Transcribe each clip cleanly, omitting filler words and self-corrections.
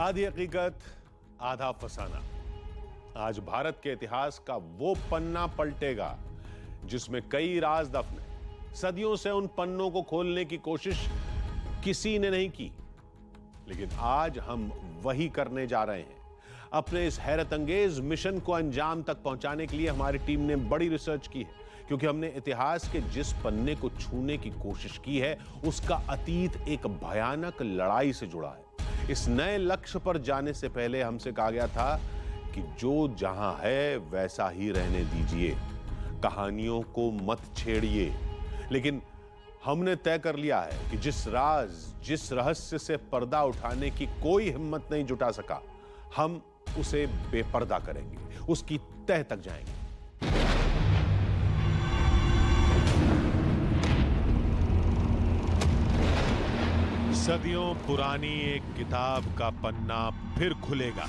आधी हकीकत आधा फसाना। आज भारत के इतिहास का वो पन्ना पलटेगा जिसमें कई राज दफन हैं। सदियों से उन पन्नों को खोलने की कोशिश किसी ने नहीं की, लेकिन आज हम वही करने जा रहे हैं। अपने इस हैरत अंगेज मिशन को अंजाम तक पहुंचाने के लिए हमारी टीम ने बड़ी रिसर्च की है, क्योंकि हमने इतिहास के जिस पन्ने को छूने की कोशिश की है उसका अतीत एक भयानक लड़ाई से जुड़ा है। इस नए लक्ष्य पर जाने से पहले हमसे कहा गया था कि जो जहां है वैसा ही रहने दीजिए, कहानियों को मत छेड़िए। लेकिन हमने तय कर लिया है कि जिस रहस्य से पर्दा उठाने की कोई हिम्मत नहीं जुटा सका, हम उसे बेपर्दा करेंगे, उसकी तह तक जाएंगे। सदियों पुरानी एक किताब का पन्ना फिर खुलेगा।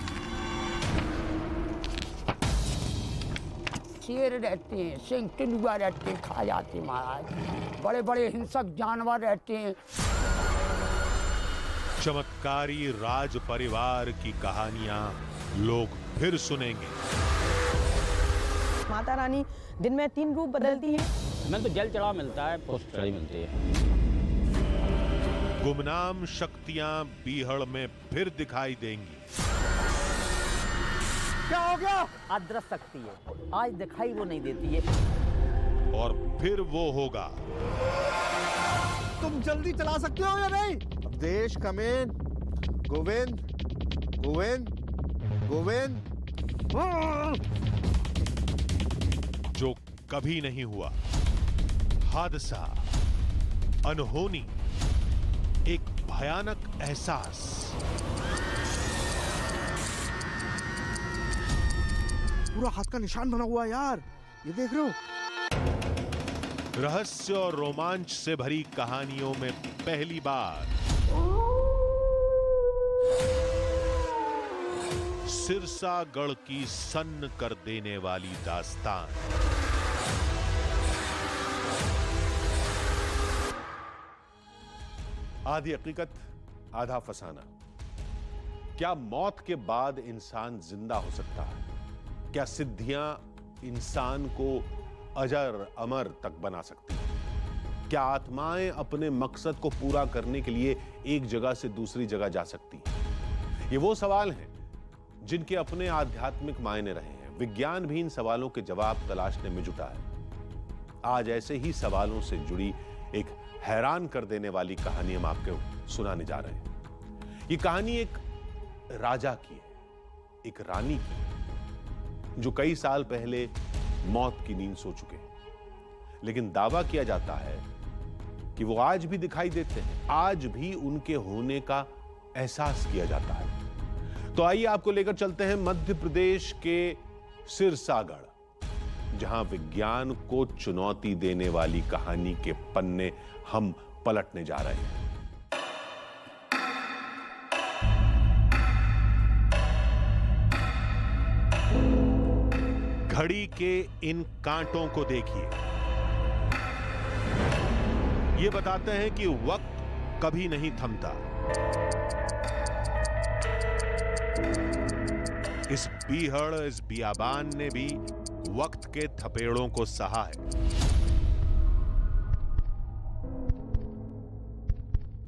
शेर रहते हैं, सिंह तेंदुआ रहते हैं, खा जाते हैं महाराज। बड़े बड़े हिंसक जानवर रहते हैं। चमत्कारी राज परिवार की कहानियां लोग फिर सुनेंगे। माता रानी दिन में 3 रूप बदलती हैं। हमें तो जल चढ़ावा मिलता है, पुष्प चढ़ाई मिलती है। गुमनाम शक्तियां बीहड़ में फिर दिखाई देंगी। क्या हो गया? अदृश्य शक्ति है, आज दिखाई वो नहीं देती है। और फिर वो होगा। तुम जल्दी चला सकते हो या नहीं? अवधेश कमेन। गोविंद गोविंद गोविंद। जो कभी नहीं हुआ, हादसा, अनहोनी, एक भयानक एहसास। पूरा हाथ का निशान बना हुआ है यार, ये देख रहे हो? रहस्य और रोमांच से भरी कहानियों में पहली बार सिरसागढ़ की सन्न कर देने वाली दास्तान। आधी हकीकत आधा फसाना। क्या मौत के बाद इंसान जिंदा हो सकता है? क्या सिद्धियां इंसान को अजर अमर तक बना सकती हैं? क्या आत्माएं अपने मकसद को पूरा करने के लिए एक जगह से दूसरी जगह जा सकती हैं? ये वो सवाल हैं जिनके अपने आध्यात्मिक मायने रहे हैं। विज्ञान भी इन सवालों के जवाब तलाशने में जुटा है। आज ऐसे ही सवालों से जुड़ी एक हैरान कर देने वाली कहानी हम आपको सुनाने जा रहे हैं। ये कहानी एक राजा की है, एक रानी की है, जो कई साल पहले मौत की नींद सो चुके हैं। लेकिन दावा किया जाता है कि वो आज भी दिखाई देते हैं, आज भी उनके होने का एहसास किया जाता है। तो आइए आपको लेकर चलते हैं मध्य प्रदेश के सिरसागढ़, जहां विज्ञान को चुनौती देने वाली कहानी के पन्ने हम पलटने जा रहे हैं। घड़ी के इन कांटों को देखिए। ये बताते हैं कि वक्त कभी नहीं थमता। इस बीहड़, इस बियाबान ने भी वक्त के थपेड़ों को सहा है।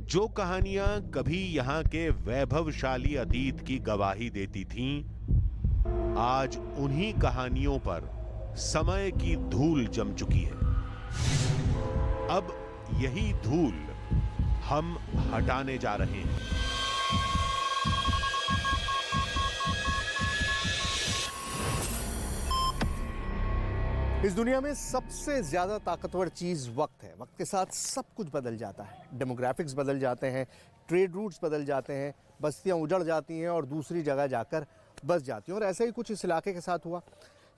जो कहानियां कभी यहां के वैभवशाली अतीत की गवाही देती थीं, आज उन्हीं कहानियों पर समय की धूल जम चुकी है। अब यही धूल हम हटाने जा रहे हैं। इस दुनिया में सबसे ज्यादा ताकतवर चीज वक्त है। वक्त के साथ सब कुछ बदल जाता है। डेमोग्राफिक्स बदल जाते हैं, ट्रेड रूट्स बदल जाते हैं, बस्तियां उजड़ जाती हैं और दूसरी जगह जाकर बस जाती हैं। और ऐसा ही कुछ इस इलाके के साथ हुआ।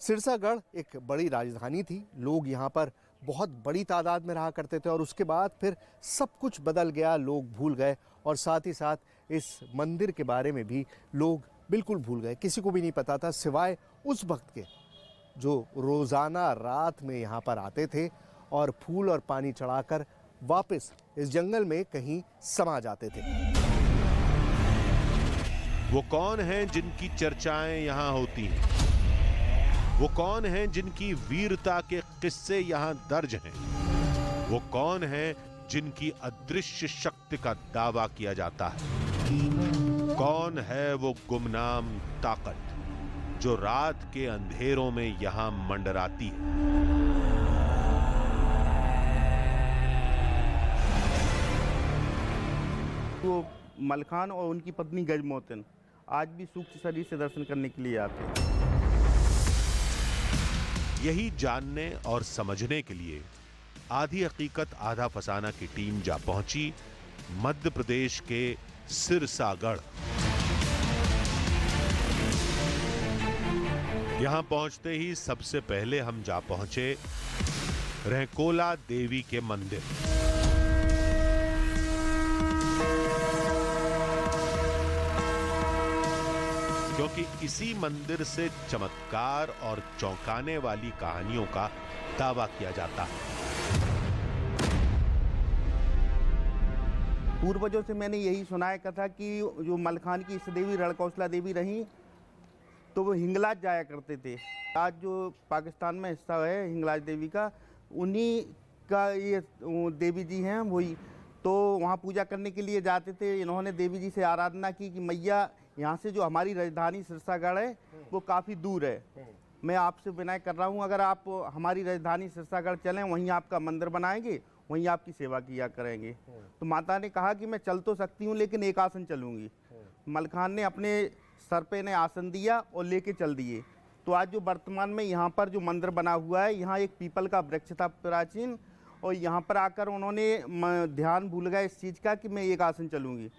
सिरसागढ़ एक बड़ी राजधानी थी, लोग यहाँ पर बहुत बड़ी तादाद में रहा करते थे और उसके बाद फिर सब कुछ बदल गया, लोग भूल गए और साथ ही साथ इस मंदिर के बारे में भी लोग बिल्कुल भूल गए। किसी को भी नहीं पता था सिवाय उस भक्त के जो रोज़ाना रात में यहाँ पर आते थे और फूल और पानी चढ़ाकर वापस इस जंगल में कहीं समा जाते थे। वो कौन हैं जिनकी चर्चाएं यहां होती हैं? वो कौन हैं जिनकी वीरता के किस्से यहां दर्ज हैं? वो कौन हैं जिनकी अदृश्य शक्ति का दावा किया जाता है? कौन है वो गुमनाम ताकत जो रात के अंधेरों में यहां मंडराती है? वो मलखान और उनकी पत्नी गजमोहतन आज भी सूक्ष्म शरीर से दर्शन करने के लिए आते हैं। यही जानने और समझने के लिए आधी हकीकत आधा फसाना की टीम जा पहुंची मध्य प्रदेश के सिरसागढ़। यहां पहुंचते ही सबसे पहले हम जा पहुंचे रहकोला देवी के मंदिर। क्योंकि इसी मंदिर से चमत्कार और चौंकाने वाली कहानियों का दावा किया जाता है। पूर्वजों से मैंने यही सुना है कथा कि जो मलखान की इष्ट देवी रणकौशला देवी रहीं तो वो हिंगलाज जाया करते थे। आज जो पाकिस्तान में हिस्सा है हिंगलाज देवी का, उन्हीं का ये देवी जी हैं वही। तो वहाँ पूजा करने के लिए जाते थे। इन्होंने देवी जी से आराधना की कि मैया यहाँ से जो हमारी राजधानी सिरसागढ़ है वो काफ़ी दूर है, मैं आपसे विनय कर रहा हूँ अगर आप हमारी राजधानी सिरसागढ़ चलें वहीं आपका मंदिर बनाएंगे, वहीं आपकी सेवा किया करेंगे। तो माता ने कहा कि मैं चल तो सकती हूँ लेकिन एक आसन चलूँगी। मलखान ने अपने सर पे ने आसन दिया और लेके चल दिए। तो आज जो वर्तमान में यहाँ पर जो मंदिर बना हुआ है, यहाँ एक पीपल का वृक्ष था प्राचीन, और यहाँ पर आकर उन्होंने ध्यान भूल गए इस चीज़ का कि मैं एक आसन चलूँगी।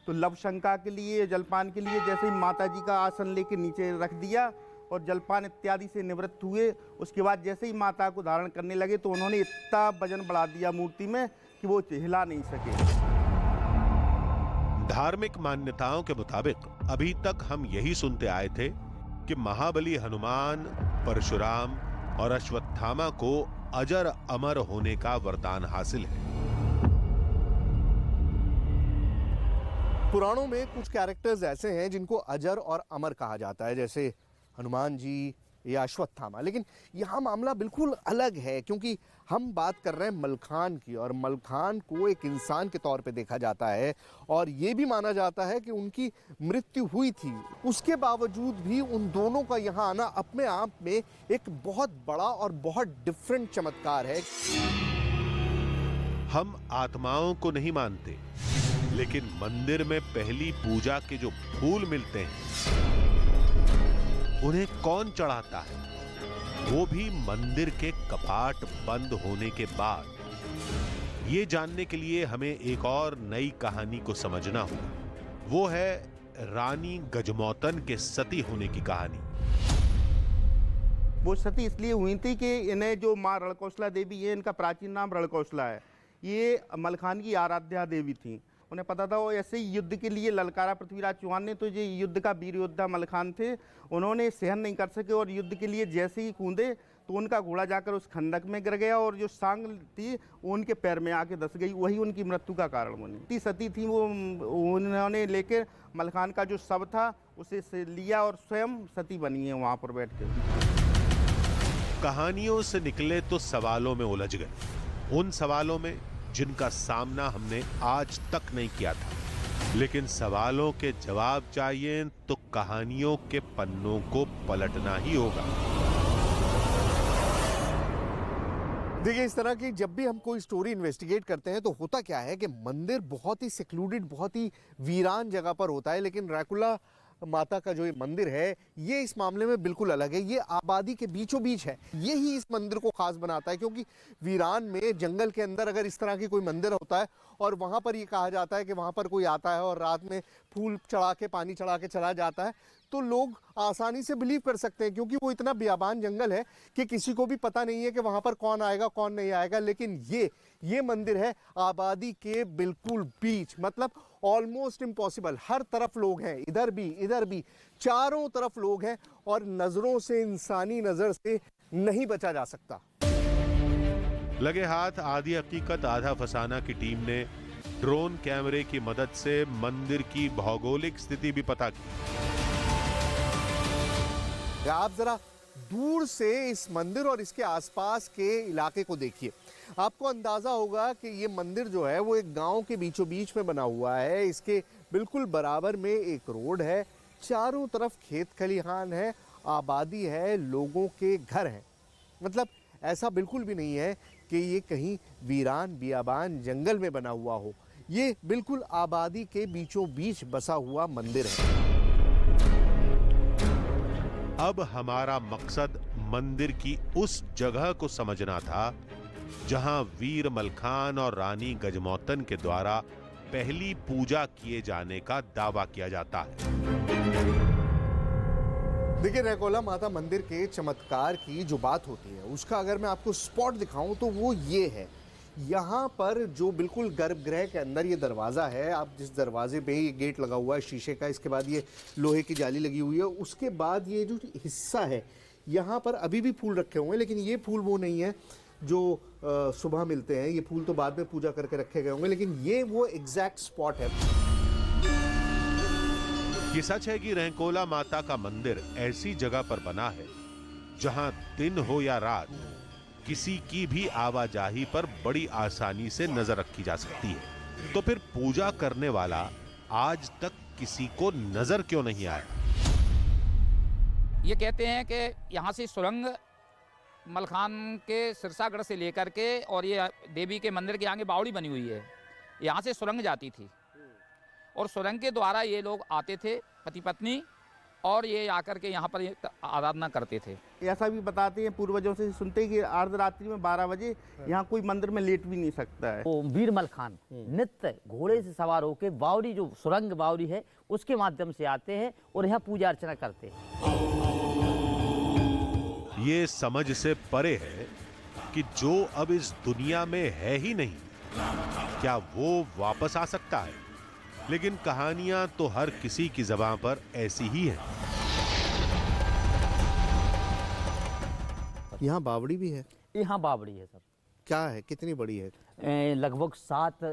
तो लव शंका के लिए, जलपान के लिए जैसे ही माता जी का आसन लेके नीचे रख दिया और जलपान इत्यादि से निवृत्त हुए, उसके बाद जैसे ही माता को धारण करने लगे तो उन्होंने इतना वजन बढ़ा दिया मूर्ति में कि वो हिला नहीं सके। धार्मिक मान्यताओं के मुताबिक अभी तक हम यही सुनते आए थे कि महाबली हनुमान, परशुराम और अश्वत्थामा को अजर अमर होने का वरदान हासिल है। पुराणों में कुछ कैरेक्टर्स ऐसे हैं जिनको अजर और अमर कहा जाता है, जैसे हनुमान जी या अश्वत्थामा। लेकिन यहाँ मामला बिल्कुल अलग है क्योंकि हम बात कर रहे हैं मलखान की, और मलखान को एक इंसान के तौर पे देखा जाता है और ये भी माना जाता है कि उनकी मृत्यु हुई थी। उसके बावजूद भी उन दोनों का यहाँ आना अपने आप में एक बहुत बड़ा और बहुत डिफरेंट चमत्कार है। हम आत्माओं को नहीं मानते, लेकिन मंदिर में पहली पूजा के जो फूल मिलते हैं उन्हें कौन चढ़ाता है, वो भी मंदिर के कपाट बंद होने के बाद। ये जानने के लिए हमें एक और नई कहानी को समझना होगा। वो है रानी गजमोहतन के सती होने की कहानी। वो सती इसलिए हुई थी कि इन्हें जो माँ रणकौशला देवी है, इनका प्राचीन नाम रणकौशला है, ये मलखान की आराध्या देवी थी। उन्हें पता था वो ऐसे ही युद्ध के लिए ललकारा पृथ्वीराज चौहान ने, तो ये युद्ध का वीर योद्धा मलखान थे, उन्होंने सहन नहीं कर सके और युद्ध के लिए जैसे ही कूदे तो उनका घोड़ा जाकर उस खंडक में गिर गया और जो सांग थी वो उनके पैर में आके धस गई, वही उनकी मृत्यु का कारण बनी। सती थी वो, उन्होंने लेकर मलखान का जो शव था उसे लिया और स्वयं सती बनी है वहाँ पर बैठ के। कहानियों से निकले तो सवालों में उलझ गए, उन सवालों में जिनका सामना हमने आज तक नहीं किया था। लेकिन सवालों के जवाब चाहिए तो कहानियों के पन्नों को पलटना ही होगा। देखिए, इस तरह की जब भी हम कोई स्टोरी इन्वेस्टिगेट करते हैं तो होता क्या है कि मंदिर बहुत ही सेक्लूडेड, बहुत ही वीरान जगह पर होता है, लेकिन ड्रैकुला माता का जो ये मंदिर है ये इस मामले में बिल्कुल अलग है। ये आबादी के बीचों बीच है, यही इस मंदिर को खास बनाता है, क्योंकि वीरान में जंगल के अंदर अगर इस तरह की कोई मंदिर होता है और वहाँ पर ये कहा जाता है कि वहाँ पर कोई आता है और रात में फूल चढ़ा के, पानी चढ़ा के चला जाता है, तो लोग आसानी से बिलीव कर सकते हैं, क्योंकि वो इतना बियाबान जंगल है कि किसी को भी पता नहीं है कि वहाँ पर कौन आएगा कौन नहीं आएगा। लेकिन ये मंदिर है आबादी के बिल्कुल बीच, मतलब ऑलमोस्ट इम्पॉसिबल। हर तरफ लोग हैं, इधर भी चारों तरफ लोग हैं और नजरों से, इंसानी नजर से नहीं बचा जा सकता। लगे हाथ आधी हकीकत आधा फसाना की टीम ने ड्रोन कैमरे की मदद से मंदिर की भौगोलिक स्थिति भी पता की। आप जरा दूर से इस मंदिर और इसके आसपास के इलाके को देखिए, आपको अंदाजा होगा कि ये मंदिर जो है वो एक गांव के बीचों बीच में बना हुआ है। इसके बिल्कुल बराबर में एक रोड है, चारों तरफ खेत खलिहान है, आबादी है, लोगों के घर हैं। मतलब ऐसा बिल्कुल भी नहीं है कि ये कहीं वीरान बियाबान जंगल में बना हुआ हो। ये बिल्कुल आबादी के बीचों बीच बसा हुआ मंदिर है। अब हमारा मकसद मंदिर की उस जगह को समझना था जहां वीर मलखान और रानी गजमोतन के द्वारा पहली पूजा किए जाने का दावा किया जाता है। देखिए, रैकोला माता मंदिर के चमत्कार की जो बात होती है उसका अगर मैं आपको स्पॉट दिखाऊं तो वो ये है। यहाँ पर जो बिल्कुल गर्भगृह के अंदर ये दरवाज़ा है, आप जिस दरवाजे पे ये गेट लगा हुआ है शीशे का, इसके बाद ये लोहे की जाली लगी हुई है, उसके बाद ये जो हिस्सा है यहाँ पर अभी भी फूल रखे हुए हैं, लेकिन ये फूल वो नहीं है जो सुबह मिलते हैं। ये फूल तो बाद में पूजा करके रखे गए होंगे, लेकिन ये वो एग्जैक्ट स्पॉट है। ये सच है कि रैकोला माता का मंदिर ऐसी जगह पर बना है जहां दिन हो या रात किसी की भी आवाजाही पर बड़ी आसानी से नजर रखी जा सकती है। तो फिर पूजा करने वाला आज तक किसी को नजर क्यों नहीं आया? ये कहते हैं कि यहाँ से सुरंग मलखान के सिरसागढ़ से लेकर के और ये देवी के मंदिर के आगे बावड़ी बनी हुई है, यहाँ से सुरंग जाती थी और सुरंग के द्वारा ये लोग आते थे पति पत्नी, और ये आकर के यहाँ पर आराधना करते थे। ऐसा भी बताते हैं पूर्वजों से सुनते हैं कि अर्धरात्रि में 12 बजे यहाँ कोई मंदिर में लेट भी नहीं सकता है। वो वीर मलखान नित्य घोड़े से सवार होकर बावड़ी, जो सुरंग बावड़ी है, उसके माध्यम से आते हैं और यहाँ पूजा अर्चना करते हैं। ये समझ से परे है कि जो अब इस दुनिया में है ही नहीं, क्या वो वापस आ सकता है? लेकिन कहानियां तो हर किसी की ज़बान पर ऐसी ही हैं। यहाँ बावड़ी भी है? यहाँ बावड़ी है सर। क्या है, कितनी बड़ी है? लगभग 7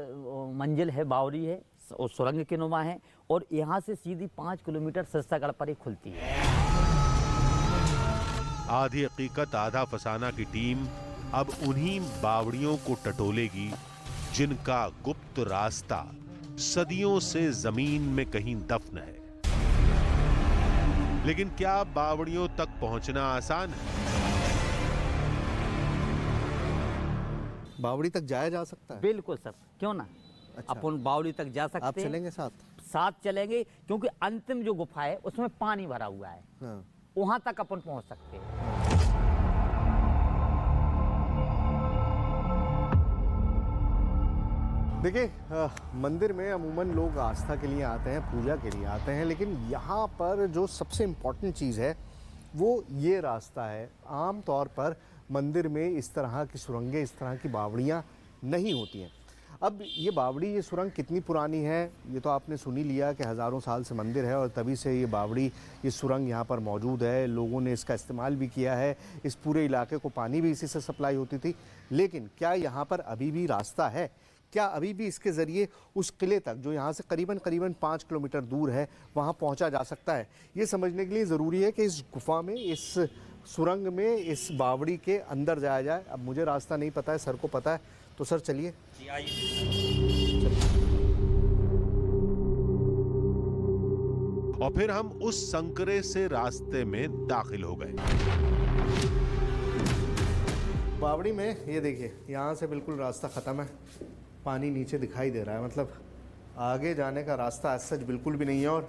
मंजिल है, बावड़ी है और सुरंग के नुमा है, और यहाँ से सीधी 5 किलोमीटर सिरसागढ़ पर ही खुलती है। आधी हकीकत आधा फसाना की टीम अब उन्हीं बावड़ियों को टटोलेगी जिनका गुप्त रास्ता सदियों से जमीन में कहीं दफन है। लेकिन क्या बावड़ियों तक पहुंचना आसान है? बावड़ी तक जाया जा सकता है? बिल्कुल सर, क्यों ना। अच्छा। अपन बावड़ी तक जा सकते हैं। आप चलेंगे साथ? साथ चलेंगे, क्योंकि अंतिम जो गुफा है उसमें पानी भरा हुआ है। हाँ। वहां तक अपन पहुंच सकते हैं। देखिए, मंदिर में अमूमन लोग आस्था के लिए आते हैं, पूजा के लिए आते हैं, लेकिन यहाँ पर जो सबसे इम्पोर्टेंट चीज़ है वो ये रास्ता है। आम तौर पर मंदिर में इस तरह की सुरंगें, इस तरह की बावड़ियाँ नहीं होती हैं। अब ये बावड़ी, ये सुरंग कितनी पुरानी है ये तो आपने सुन ही लिया कि हज़ारों साल से मंदिर है और तभी से ये बावड़ी, ये सुरंग यहाँ पर मौजूद है। लोगों ने इसका इस्तेमाल भी किया है, इस पूरे इलाके को पानी भी इसी से सप्लाई होती थी। लेकिन क्या यहाँ पर अभी भी रास्ता है? क्या अभी भी इसके ज़रिए उस किले तक, जो यहाँ से करीबन 5 किलोमीटर दूर है, वहाँ पहुँचा जा सकता है? ये समझने के लिए ज़रूरी है कि इस गुफा में, इस सुरंग में, इस बावड़ी के अंदर जाया जाए। अब मुझे रास्ता नहीं पता है, सर को पता है, तो सर चलिए। और फिर हम उस संकरे से रास्ते में दाखिल हो गए। बावड़ी में ये देखिए, यहाँ से बिल्कुल रास्ता ख़त्म है, पानी नीचे दिखाई दे रहा है, मतलब आगे जाने का रास्ता सच बिल्कुल भी नहीं है। और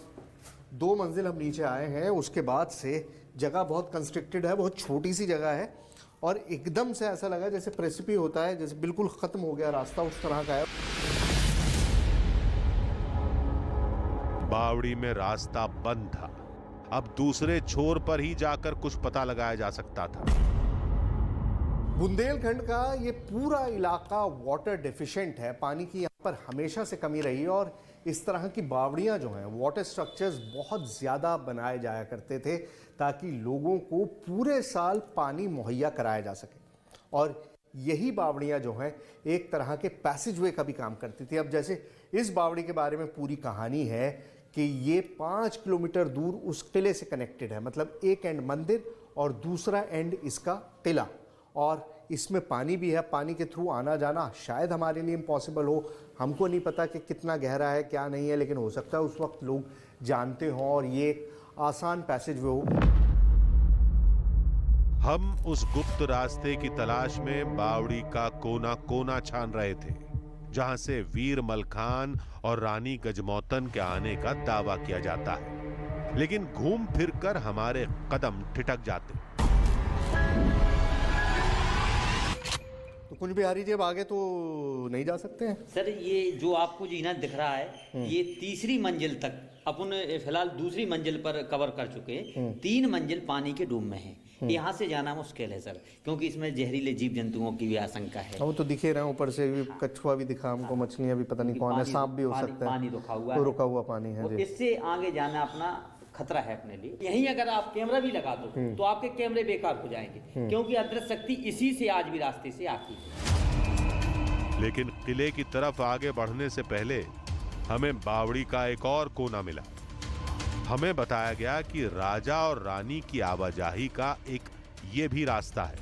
2 मंजिल हम नीचे आए हैं, उसके बाद से जगह बहुत कंस्ट्रिक्टेड है, बहुत छोटी सी जगह है और एकदम से ऐसा लगा जैसे प्रेसिपी होता है, जैसे बिल्कुल ख़त्म हो गया रास्ता, उस तरह का है। बावड़ी में रास्ता बंद था। अब दूसरे छोर पर ही जाकर कुछ पता लगाया जा सकता था। बुंदेलखंड का ये पूरा इलाका वाटर डेफिशिएंट है, पानी की यहाँ पर हमेशा से कमी रही है और इस तरह की बावड़ियाँ जो हैं, वाटर स्ट्रक्चर्स बहुत ज़्यादा बनाए जाया करते थे ताकि लोगों को पूरे साल पानी मुहैया कराया जा सके। और यही बावड़ियाँ जो हैं एक तरह के पैसेजवे का भी काम करती थी। अब जैसे इस बावड़ी के बारे में पूरी कहानी है कि ये 5 किलोमीटर दूर उस किले से कनेक्टेड है, मतलब एक एंड मंदिर और दूसरा एंड इसका किला, और इसमें पानी भी है। पानी के थ्रू आना जाना शायद हमारे लिए इम्पॉसिबल हो, हमको नहीं पता कि कितना गहरा है क्या नहीं है, लेकिन हो सकता है उस वक्त लोग जानते हों और ये आसान पैसेजवे हो। हम उस गुप्त रास्ते की तलाश में बावड़ी का कोना कोना छान रहे थे, जहां से वीर मलखान और रानी गजमौतन के आने का दावा किया जाता है, लेकिन घूम फिरकर हमारे कदम ठिठक जाते। तो कुंज बिहारी जी अब आगे तो नहीं जा सकते हैं? सर ये जो आपको जीना दिख रहा है ये तीसरी मंजिल तक अपन फिलहाल दूसरी मंजिल पर कवर कर चुके हैं। 3 मंजिल पानी के डूब में है। यहाँ से जाना मुश्किल है सर, क्योंकि इसमें जहरीले जीव जंतुओं की भी आशंका है। वो तो दिखे रहे हैं, ऊपर से भी कछुआ भी दिखा हमको, मछलियां भी पता नहीं कौन है, सांप भी हो सकता है, पानी रुका हुआ है, रुका हुआ पानी है जी। इससे आगे जाना अपना खतरा है अपने लिए। यहीं अगर आप कैमरा भी लगा दो तो आपके कैमरे बेकार हो जाएंगे, क्योंकि अदृश्य शक्ति इसी से आज भी रास्ते से आती है। लेकिन किले की तरफ आगे बढ़ने से पहले हमें बावड़ी का एक और कोना मिला। हमें बताया गया कि राजा और रानी की आवाजाही का एक ये भी रास्ता है।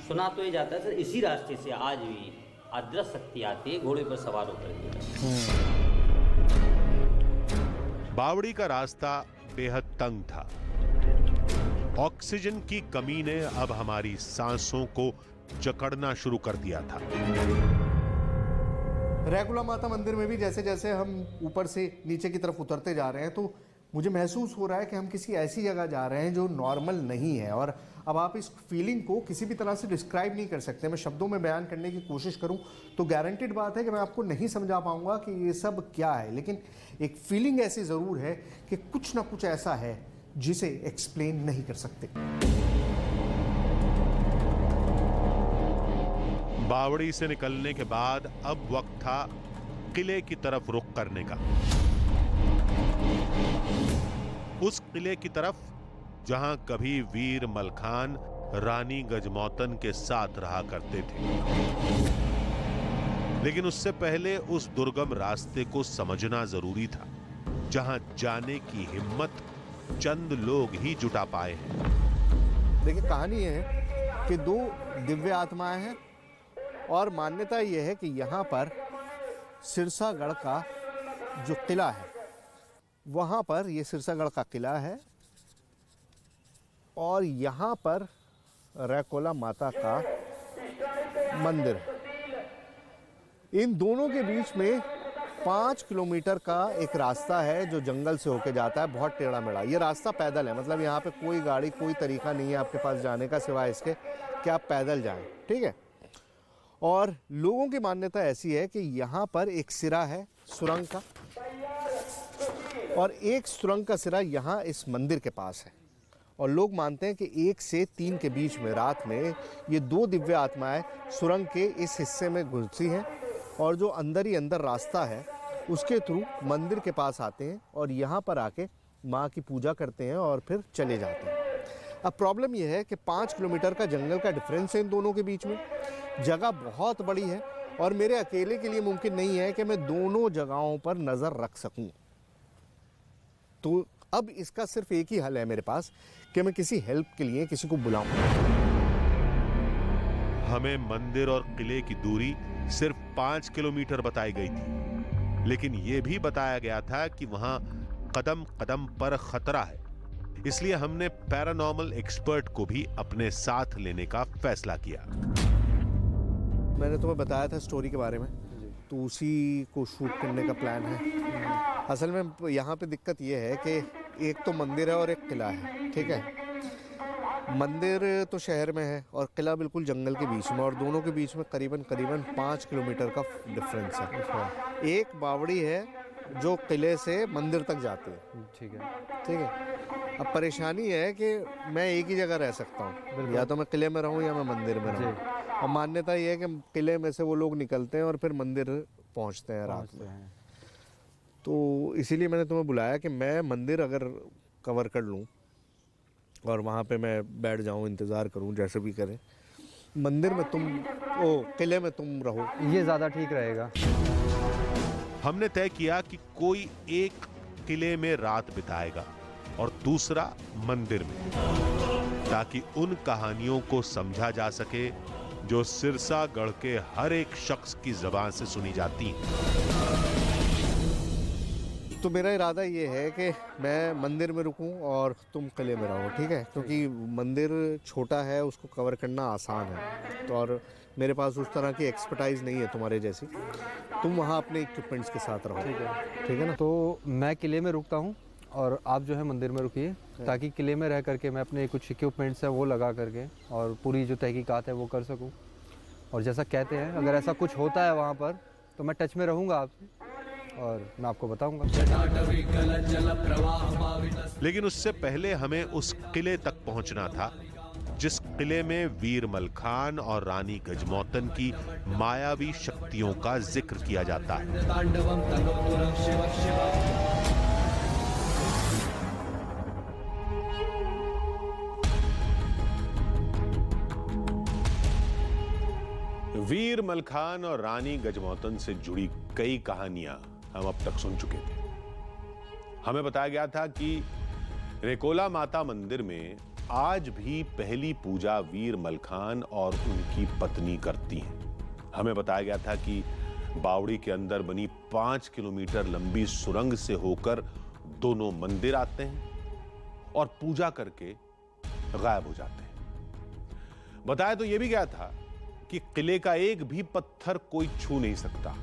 सुना तो ये जाता है सर इसी रास्ते से आज भी अदृश्य शक्ति आती है घोड़े पर सवार होकर के। बावड़ी का रास्ता बेहद तंग था। ऑक्सीजन की कमी ने अब हमारी सांसों को जकड़ना शुरू कर दिया था। रैकुला माता मंदिर में भी जैसे जैसे हम ऊपर से नीचे की तरफ उतरते जा रहे हैं तो मुझे महसूस हो रहा है कि हम किसी ऐसी जगह जा रहे हैं जो नॉर्मल नहीं है, और अब आप इस फीलिंग को किसी भी तरह से डिस्क्राइब नहीं कर सकते। मैं शब्दों में बयान करने की कोशिश करूं तो गारंटेड बात है कि मैं आपको नहीं समझा पाऊंगा कि ये सब क्या है, लेकिन एक फीलिंग ऐसी ज़रूर है कि कुछ ना कुछ ऐसा है जिसे एक्सप्लेन नहीं कर सकते। बावड़ी से निकलने के बाद अब वक्त था किले की तरफ रुख करने का। उस किले की तरफ जहां कभी वीर मलखान रानी गजमौतन के साथ रहा करते थे। लेकिन उससे पहले उस दुर्गम रास्ते को समझना जरूरी था, जहां जाने की हिम्मत चंद लोग ही जुटा पाए हैं। देखिए कहानी ये है कि 2 दिव्य आत्माएं हैं और मान्यता यह है कि यहाँ पर सिरसागढ़ का जो किला है, वहाँ पर ये सिरसागढ़ का किला है और यहाँ पर रैकोला माता का मंदिर है। इन दोनों के बीच में 5 किलोमीटर का एक रास्ता है जो जंगल से होके जाता है, बहुत टेढ़ा मेढ़ा। ये रास्ता पैदल है, मतलब यहाँ पे कोई गाड़ी कोई तरीका नहीं है आपके पास जाने का सिवाय इसके कि आप पैदल जाएं, ठीक है। और लोगों की मान्यता ऐसी है कि यहाँ पर एक सिरा है सुरंग का, और एक सुरंग का सिरा यहाँ इस मंदिर के पास है, और लोग मानते हैं कि 1 से 3 के बीच में रात में ये 2 दिव्य आत्माएं सुरंग के इस हिस्से में घुसी हैं और जो अंदर ही अंदर रास्ता है उसके थ्रू मंदिर के पास आते हैं और यहाँ पर आके माँ की पूजा करते हैं और फिर चले जाते हैं। अब प्रॉब्लम यह है कि 5 किलोमीटर का जंगल का डिफरेंस है इन दोनों के बीच में, जगह बहुत बड़ी है और मेरे अकेले के लिए मुमकिन नहीं है कि मैं दोनों जगहों पर नज़र रख सकूं। तो अब इसका सिर्फ एक ही हल है मेरे पास कि मैं किसी हेल्प के लिए किसी को बुलाऊं। हमें मंदिर और किले की दूरी सिर्फ 5 किलोमीटर बताई गई थी, लेकिन यह भी बताया गया था कि वहां कदम कदम पर खतरा है। इसलिए हमने पैरानॉर्मल एक्सपर्ट को भी अपने साथ लेने का फैसला किया। मैंने तुम्हें बताया था स्टोरी के बारे में, तो उसी को शूट करने का प्लान है। असल में यहाँ पे दिक्कत ये है कि एक तो मंदिर है और एक किला है, ठीक है। मंदिर तो शहर में है और किला बिल्कुल जंगल के बीच में, और दोनों के बीच में करीबन 5 किलोमीटर का डिफरेंस है। एक बावड़ी है जो किले से मंदिर तक जाती है, ठीक है। अब परेशानी है कि मैं एक ही जगह रह सकता हूँ, या तो मैं किले में रहूँ या मैं मंदिर में रहूँ। और मान्यता ये है कि किले में से वो लोग निकलते हैं और फिर मंदिर पहुँचते हैं रात में। तो इसीलिए मैंने तुम्हें बुलाया कि मैं मंदिर अगर कवर कर लूँ और वहाँ पे मैं बैठ जाऊँ, इंतज़ार करूँ, जैसे भी करें। मंदिर में तुम, किले में तुम रहो, ये ज़्यादा ठीक रहेगा। हमने तय किया कि कोई एक किले में रात बिताएगा और दूसरा मंदिर में, ताकि उन कहानियों को समझा जा सके जो सिरसागढ़ के हर एक शख्स की जुबान से सुनी जाती हैं। तो मेरा इरादा ये है कि मैं मंदिर में रुकूं और तुम किले में रहो, ठीक है? क्योंकि मंदिर छोटा है, उसको कवर करना आसान है, तो और मेरे पास उस तरह की एक्सपर्टाइज नहीं है तुम्हारे जैसी। तुम वहाँ अपने इक्विपमेंट्स के साथ रहो, ठीक है ना? तो मैं किले में रुकता हूँ और आप जो है मंदिर में रुकिए, ताकि किले में रह करके मैं अपने कुछ इक्विपमेंट्स है वो लगा करके और पूरी जो तहकीकात है वो कर सकूँ। और जैसा कहते हैं, अगर ऐसा कुछ होता है वहाँ पर तो मैं टच में रहूँगा आपसे और मैं आपको बताऊँगा। लेकिन उससे पहले हमें उस किले तक पहुंचना था जिस किले में वीर मलखान और रानी गजमोतन की मायावी शक्तियों का जिक्र किया जाता है। वीर मलखान और रानी गजमोतन से जुड़ी कई कहानियां हम अब तक सुन चुके थे। हमें बताया गया था कि रेकोला माता मंदिर में आज भी पहली पूजा वीर मलखान और उनकी पत्नी करती हैं। हमें बताया गया था कि बावड़ी के अंदर बनी 5 किलोमीटर लंबी सुरंग से होकर दोनों मंदिर आते हैं और पूजा करके गायब हो जाते हैं। बताया तो यह भी गया था कि किले का एक भी पत्थर कोई छू नहीं सकता।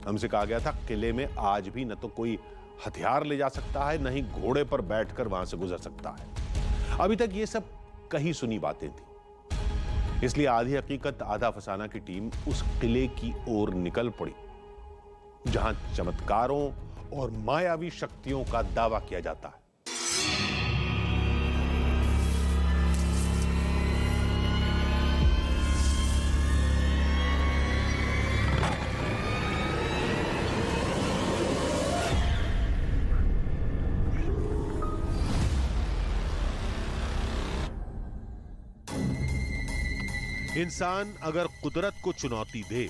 हमसे कहा गया था किले में आज भी न तो कोई हथियार ले जा सकता है, न ही घोड़े पर बैठकर वहां से गुजर सकता है। अभी तक ये सब कही सुनी बातें थी, इसलिए आधी हकीकत आधा फसाना की टीम उस किले की ओर निकल पड़ी जहां चमत्कारों और मायावी शक्तियों का दावा किया जाता है। इंसान अगर कुदरत को चुनौती दे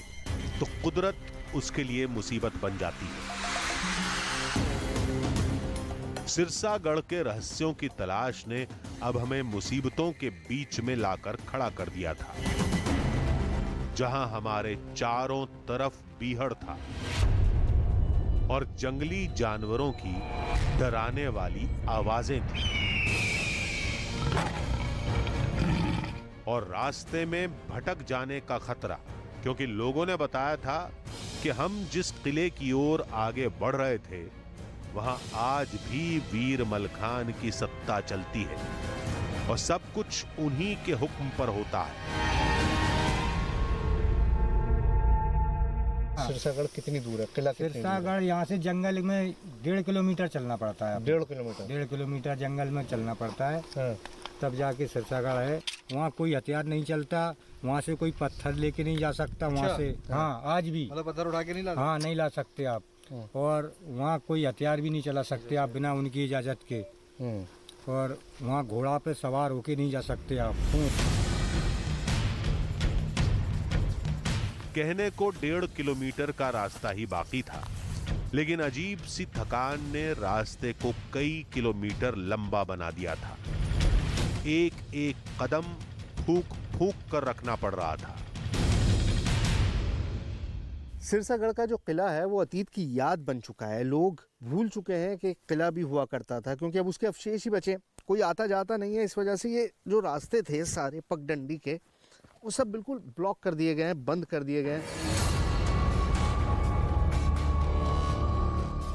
तो कुदरत उसके लिए मुसीबत बन जाती है। सिरसागढ़ के रहस्यों की तलाश ने अब हमें मुसीबतों के बीच में लाकर खड़ा कर दिया था, जहां हमारे चारों तरफ बीहड़ था और जंगली जानवरों की डराने वाली आवाजें थी और रास्ते में भटक जाने का खतरा, क्योंकि लोगों ने बताया था कि हम जिस किले की ओर आगे बढ़ रहे थे वहां आज भी वीर मलखान की सत्ता चलती है और सब कुछ उन्हीं के हुक्म पर होता है। सिरसागढ़ कितनी दूर है? किला सिरसागढ़ यहाँ से जंगल में 1.5 किलोमीटर चलना पड़ता है। 1.5 किलोमीटर? 1.5 किलोमीटर जंगल में चलना पड़ता है। हाँ। तब जाके सिरसागढ़ है। वहाँ कोई हथियार नहीं चलता, वहाँ से कोई पत्थर लेके नहीं जा सकता। वहाँ से हाँ आज भी मतलब पत्थर उठा के नहीं ला? हाँ नहीं ला सकते आप। और वहाँ कोई हथियार भी नहीं चला सकते आप बिना उनकी इजाज़त के। और वहाँ घोड़ा पे सवार होके नहीं जा सकते आप। कहने को 1.5 किलोमीटर का रास्ता ही बाकी था, लेकिन अजीब सी थकान ने रास्ते को कई किलोमीटर लंबा बना दिया था। एक एक कदम फूक फूक कर रखना पड़ रहा था। सिरसागढ़ का जो किला है वो अतीत की याद बन चुका है। लोग भूल चुके हैं कि किला भी हुआ करता था, क्योंकि अब उसके अवशेष ही बचे, कोई आता जाता नहीं है। इस वजह से ये जो रास्ते थे सारे पगडंडी के, वो सब बिल्कुल ब्लॉक कर दिए गए हैं, बंद कर दिए गए हैं।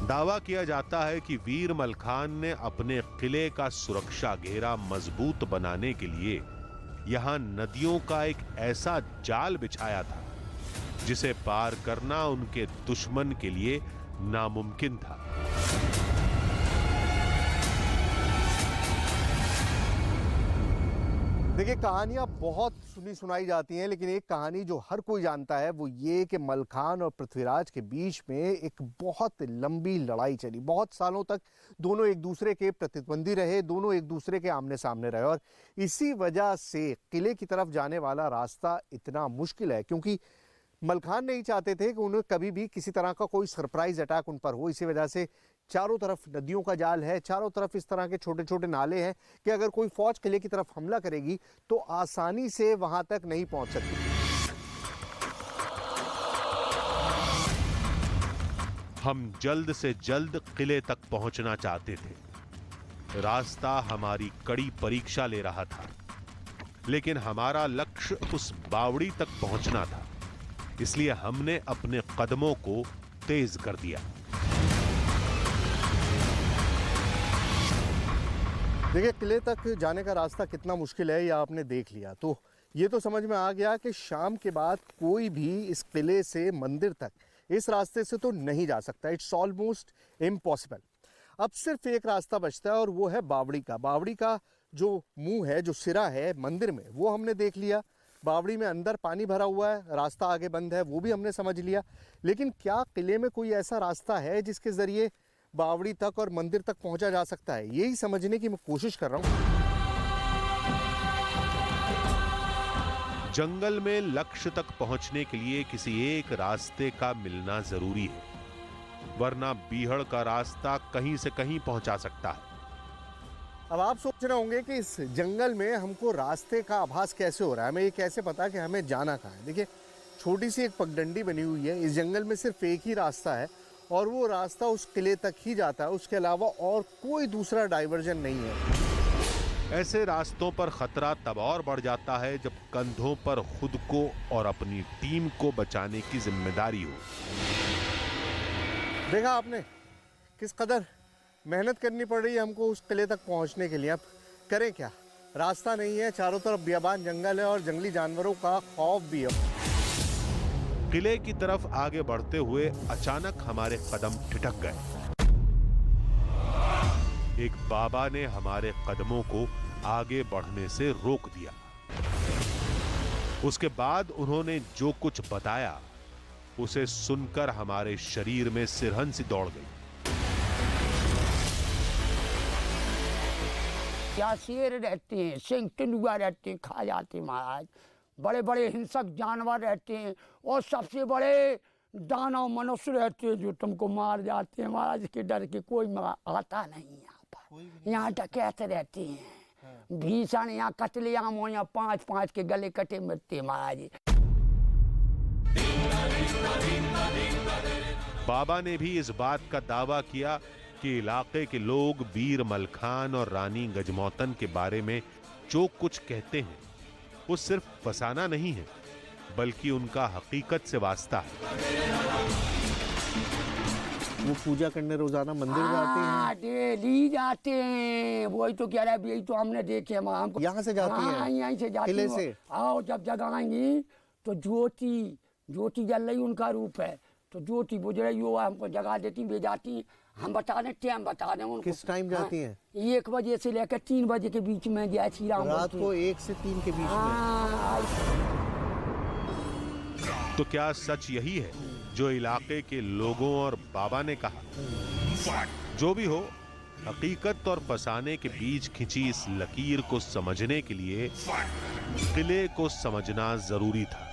दावा किया जाता है कि वीर मलखान ने अपने किले का सुरक्षा घेरा मजबूत बनाने के लिए यहां नदियों का एक ऐसा जाल बिछाया था जिसे पार करना उनके दुश्मन के लिए नामुमकिन था। देखिए, कहानियाँ बहुत सुनी सुनाई जाती हैं, लेकिन एक कहानी जो हर कोई जानता है वो ये कि मलखान और पृथ्वीराज के बीच में एक बहुत लंबी लड़ाई चली। बहुत सालों तक दोनों एक दूसरे के प्रतिद्वंदी रहे, दोनों एक दूसरे के आमने सामने रहे, और इसी वजह से किले की तरफ जाने वाला रास्ता इतना मुश्किल है, क्योंकि मलखान नहीं चाहते थे कि उन्हें कभी भी किसी तरह का कोई सरप्राइज अटैक उन पर हो। इसी वजह से चारों तरफ नदियों का जाल है, चारों तरफ इस तरह के छोटे छोटे नाले हैं कि अगर कोई फौज किले की तरफ हमला करेगी तो आसानी से वहां तक नहीं पहुंच सकती। हम जल्द से जल्द किले तक पहुंचना चाहते थे। रास्ता हमारी कड़ी परीक्षा ले रहा था, लेकिन हमारा लक्ष्य उस बावड़ी तक पहुंचना था, इसलिए हमने अपने कदमों को तेज कर दिया। देखिए, किले तक जाने का रास्ता कितना मुश्किल है ये आपने देख लिया, तो ये तो समझ में आ गया कि शाम के बाद कोई भी इस किले से मंदिर तक इस रास्ते से तो नहीं जा सकता। It's almost impossible. अब सिर्फ एक रास्ता बचता है और वो है बावड़ी का। बावड़ी का जो मुंह है, जो सिरा है मंदिर में, वो हमने देख लिया। बावड़ी में अंदर पानी भरा हुआ है, रास्ता आगे बंद है, वो भी हमने समझ लिया। लेकिन क्या किले में कोई ऐसा रास्ता है जिसके जरिए बावड़ी तक और मंदिर तक पहुंचा जा सकता है? यही समझने की मैं कोशिश कर रहा हूं। जंगल में लक्ष्य तक पहुंचने के लिए किसी एक रास्ते का मिलना जरूरी है, वरना बीहड़ का रास्ता कहीं से कहीं पहुंचा सकता है। अब आप सोच रहे होंगे कि इस जंगल में हमको रास्ते का आभास कैसे हो रहा है, हमें ये कैसे पता कि हमें जाना कहाँ है। देखिए, छोटी सी एक पगडंडी बनी हुई है। इस जंगल में सिर्फ एक ही रास्ता है और वो रास्ता उस किले तक ही जाता है, उसके अलावा और कोई दूसरा डाइवर्जन नहीं है। ऐसे रास्तों पर खतरा तब और बढ़ जाता है जब कंधों पर खुद को और अपनी टीम को बचाने की जिम्मेदारी हो। देखा आपने किस कदर मेहनत करनी पड़ रही है हमको उस किले तक पहुंचने के लिए। अब करें क्या, रास्ता नहीं है, चारों तरफ बियाबान जंगल है और जंगली जानवरों का खौफ भी है। किले की तरफ आगे बढ़ते हुए अचानक हमारे कदम ठिठक गए। एक बाबा ने हमारे कदमों को आगे बढ़ने से रोक दिया। उसके बाद उन्होंने जो कुछ बताया उसे सुनकर हमारे शरीर में सिरहन सी दौड़ गई। क्या शेर रहते हैं, सिंह तेंदुआ रहते हैं, खा जाते महाराज। बड़े बड़े हिंसक जानवर रहते हैं और सबसे बड़े दानव मनुष्य रहते हैं जो तुमको मार जाते हैं महाराज। के डर के कोई आता नहीं यहाँ पर। यहाँ डकैत रहते हैं, भीषण यहाँ कतलेआम हो, यहाँ 5-5 के गले कटे मरते महाराज। बाबा ने भी इस बात का दावा किया कि इलाके के लोग वीर मलखान और रानी गजमौतन के बारे में जो कुछ कहते हैं वो सिर्फ फसाना नहीं है, बल्कि उनका हकीकत से वास्ता है। वो पूजा करने रोजाना मंदिर जाते हैं? डेली जाते हैं। वही तो कह रहा है, यही तो हमने देखे हैं। हमको यहाँ से जाती हैं? यहीं से जाती किले से? आओ, जब जगाएंगी तो ज्योति जल रही उनका रूप है, तो ज्योति बुझ रही हो, हमको जगा देती, ले जाती। हम बता दें, टाइम बता दें उनको। किस टाइम जाती हैं? 1 बजे से लेकर 3 बजे के बीच में जय श्री राम। रात को 1 से 3 के बीच में? तो क्या सच यही है जो इलाके के लोगों और बाबा ने कहा? जो भी हो, हकीकत और फसाने के बीच खिंची इस लकीर को समझने के लिए किले को समझना जरूरी था।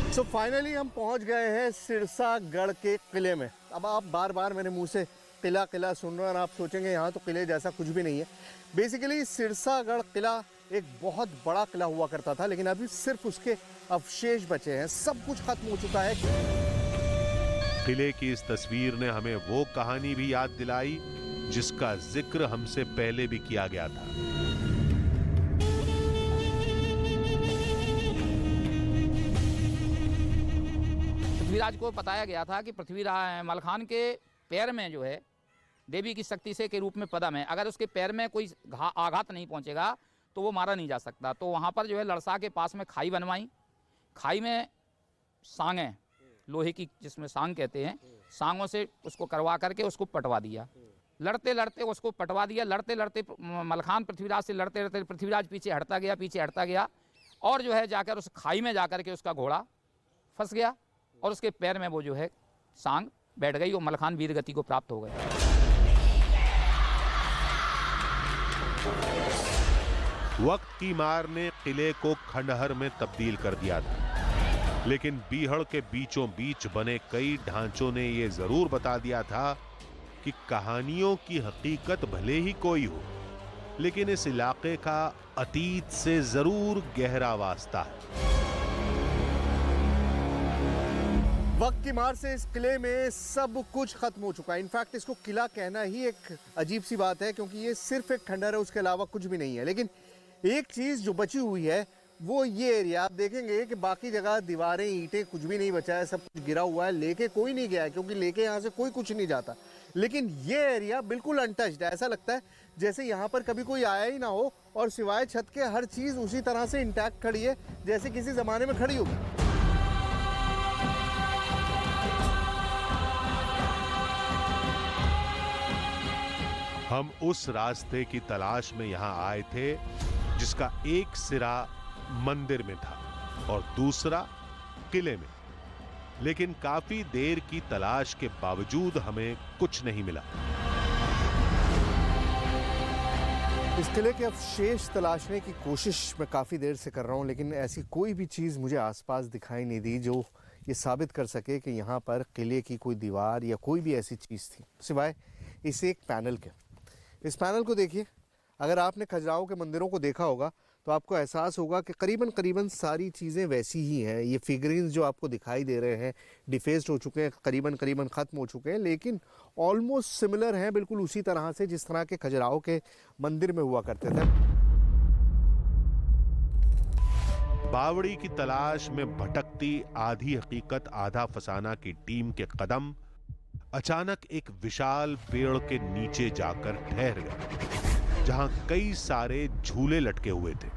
तो फाइनली हम पहुंच गए हैं सिरसागढ़ के किले में। अब आप बार बार मेरे मुंह से किला किला सुन रहे हैं और आप सोचेंगे यहाँ तो किले जैसा कुछ भी नहीं है। बेसिकली सिरसागढ़ किला एक बहुत बड़ा किला हुआ करता था, लेकिन अभी सिर्फ उसके अवशेष बचे हैं, सब कुछ खत्म हो चुका है। किले की इस तस्वीर ने हमें वो कहानी भी याद दिलाई जिसका जिक्र हमसे पहले भी किया गया था। पृथ्वीराज को बताया गया था कि पृथ्वीराज मलखान के पैर में जो है देवी की शक्ति से के रूप में पदम है, अगर उसके पैर में कोई आघात नहीं पहुंचेगा तो वो मारा नहीं जा सकता। तो वहाँ पर जो है लड़सा के पास में खाई बनवाई, खाई में सांगें, लोहे की जिसमें सांग कहते हैं, सांगों से उसको करवा करके उसको पटवा दिया। लड़ते लड़ते उसको पटवा दिया, लड़ते लड़ते मलखान पृथ्वीराज से लड़ते लड़ते पृथ्वीराज पीछे हटता गया और जो है जाकर उस खाई में जाकर के उसका घोड़ा फंस गया और उसके पैर में वो जो है सांग बैठ गई और मलखान वीर गति को प्राप्त हो गया। वक्त की मार ने किले को खंडहर में तब्दील कर दिया था, लेकिन बीहड़ के बीचों बीच बने कई ढांचों ने यह जरूर बता दिया था कि कहानियों की हकीकत भले ही कोई हो, लेकिन इस इलाके का अतीत से जरूर गहरा वास्ता है। वक्त की मार से इस किले में सब कुछ खत्म हो चुका है। इनफैक्ट इसको किला कहना ही एक अजीब सी बात है, क्योंकि ये सिर्फ एक खंडहर है, उसके अलावा कुछ भी नहीं है। लेकिन एक चीज जो बची हुई है वो ये एरिया, आप देखेंगे कि बाकी जगह दीवारें ईंटें कुछ भी नहीं बचा है, सब कुछ गिरा हुआ है, लेके कोई नहीं गया है, क्योंकि लेके यहाँ से कोई कुछ नहीं जाता। लेकिन ये एरिया बिल्कुल अनटच्ड है, ऐसा लगता है जैसे यहाँ पर कभी कोई आया ही ना हो और सिवाय छत के हर चीज उसी तरह से इंटैक्ट खड़ी है जैसे किसी जमाने में खड़ी होगी। हम उस रास्ते की तलाश में यहां आए थे जिसका एक सिरा मंदिर में था और दूसरा किले में, लेकिन काफी देर की तलाश के बावजूद हमें कुछ नहीं मिला। इस किले के अवशेष तलाशने की कोशिश मैं काफी देर से कर रहा हूं, लेकिन ऐसी कोई भी चीज मुझे आसपास दिखाई नहीं दी जो ये साबित कर सके कि यहाँ पर किले की कोई दीवार या कोई भी ऐसी चीज थी, सिवाय इस एक पैनल के। इस पैनल को देखिए, अगर आपने खजुराहो के मंदिरों को देखा होगा तो आपको एहसास होगा कि करीबन सारी चीज़ें वैसी ही हैं। ये फिगरिन्स जो आपको दिखाई दे रहे हैं डिफेस्ड हो चुके हैं, करीबन ख़त्म हो चुके हैं, लेकिन ऑलमोस्ट सिमिलर हैं, बिल्कुल उसी तरह से जिस तरह के खजुराहो के मंदिर में हुआ करते थे। बावड़ी की तलाश में भटकती आधी हकीकत आधा फसाना की टीम के कदम अचानक एक विशाल पेड़ के नीचे जाकर ठहर गए, जहां कई सारे झूले लटके हुए थे।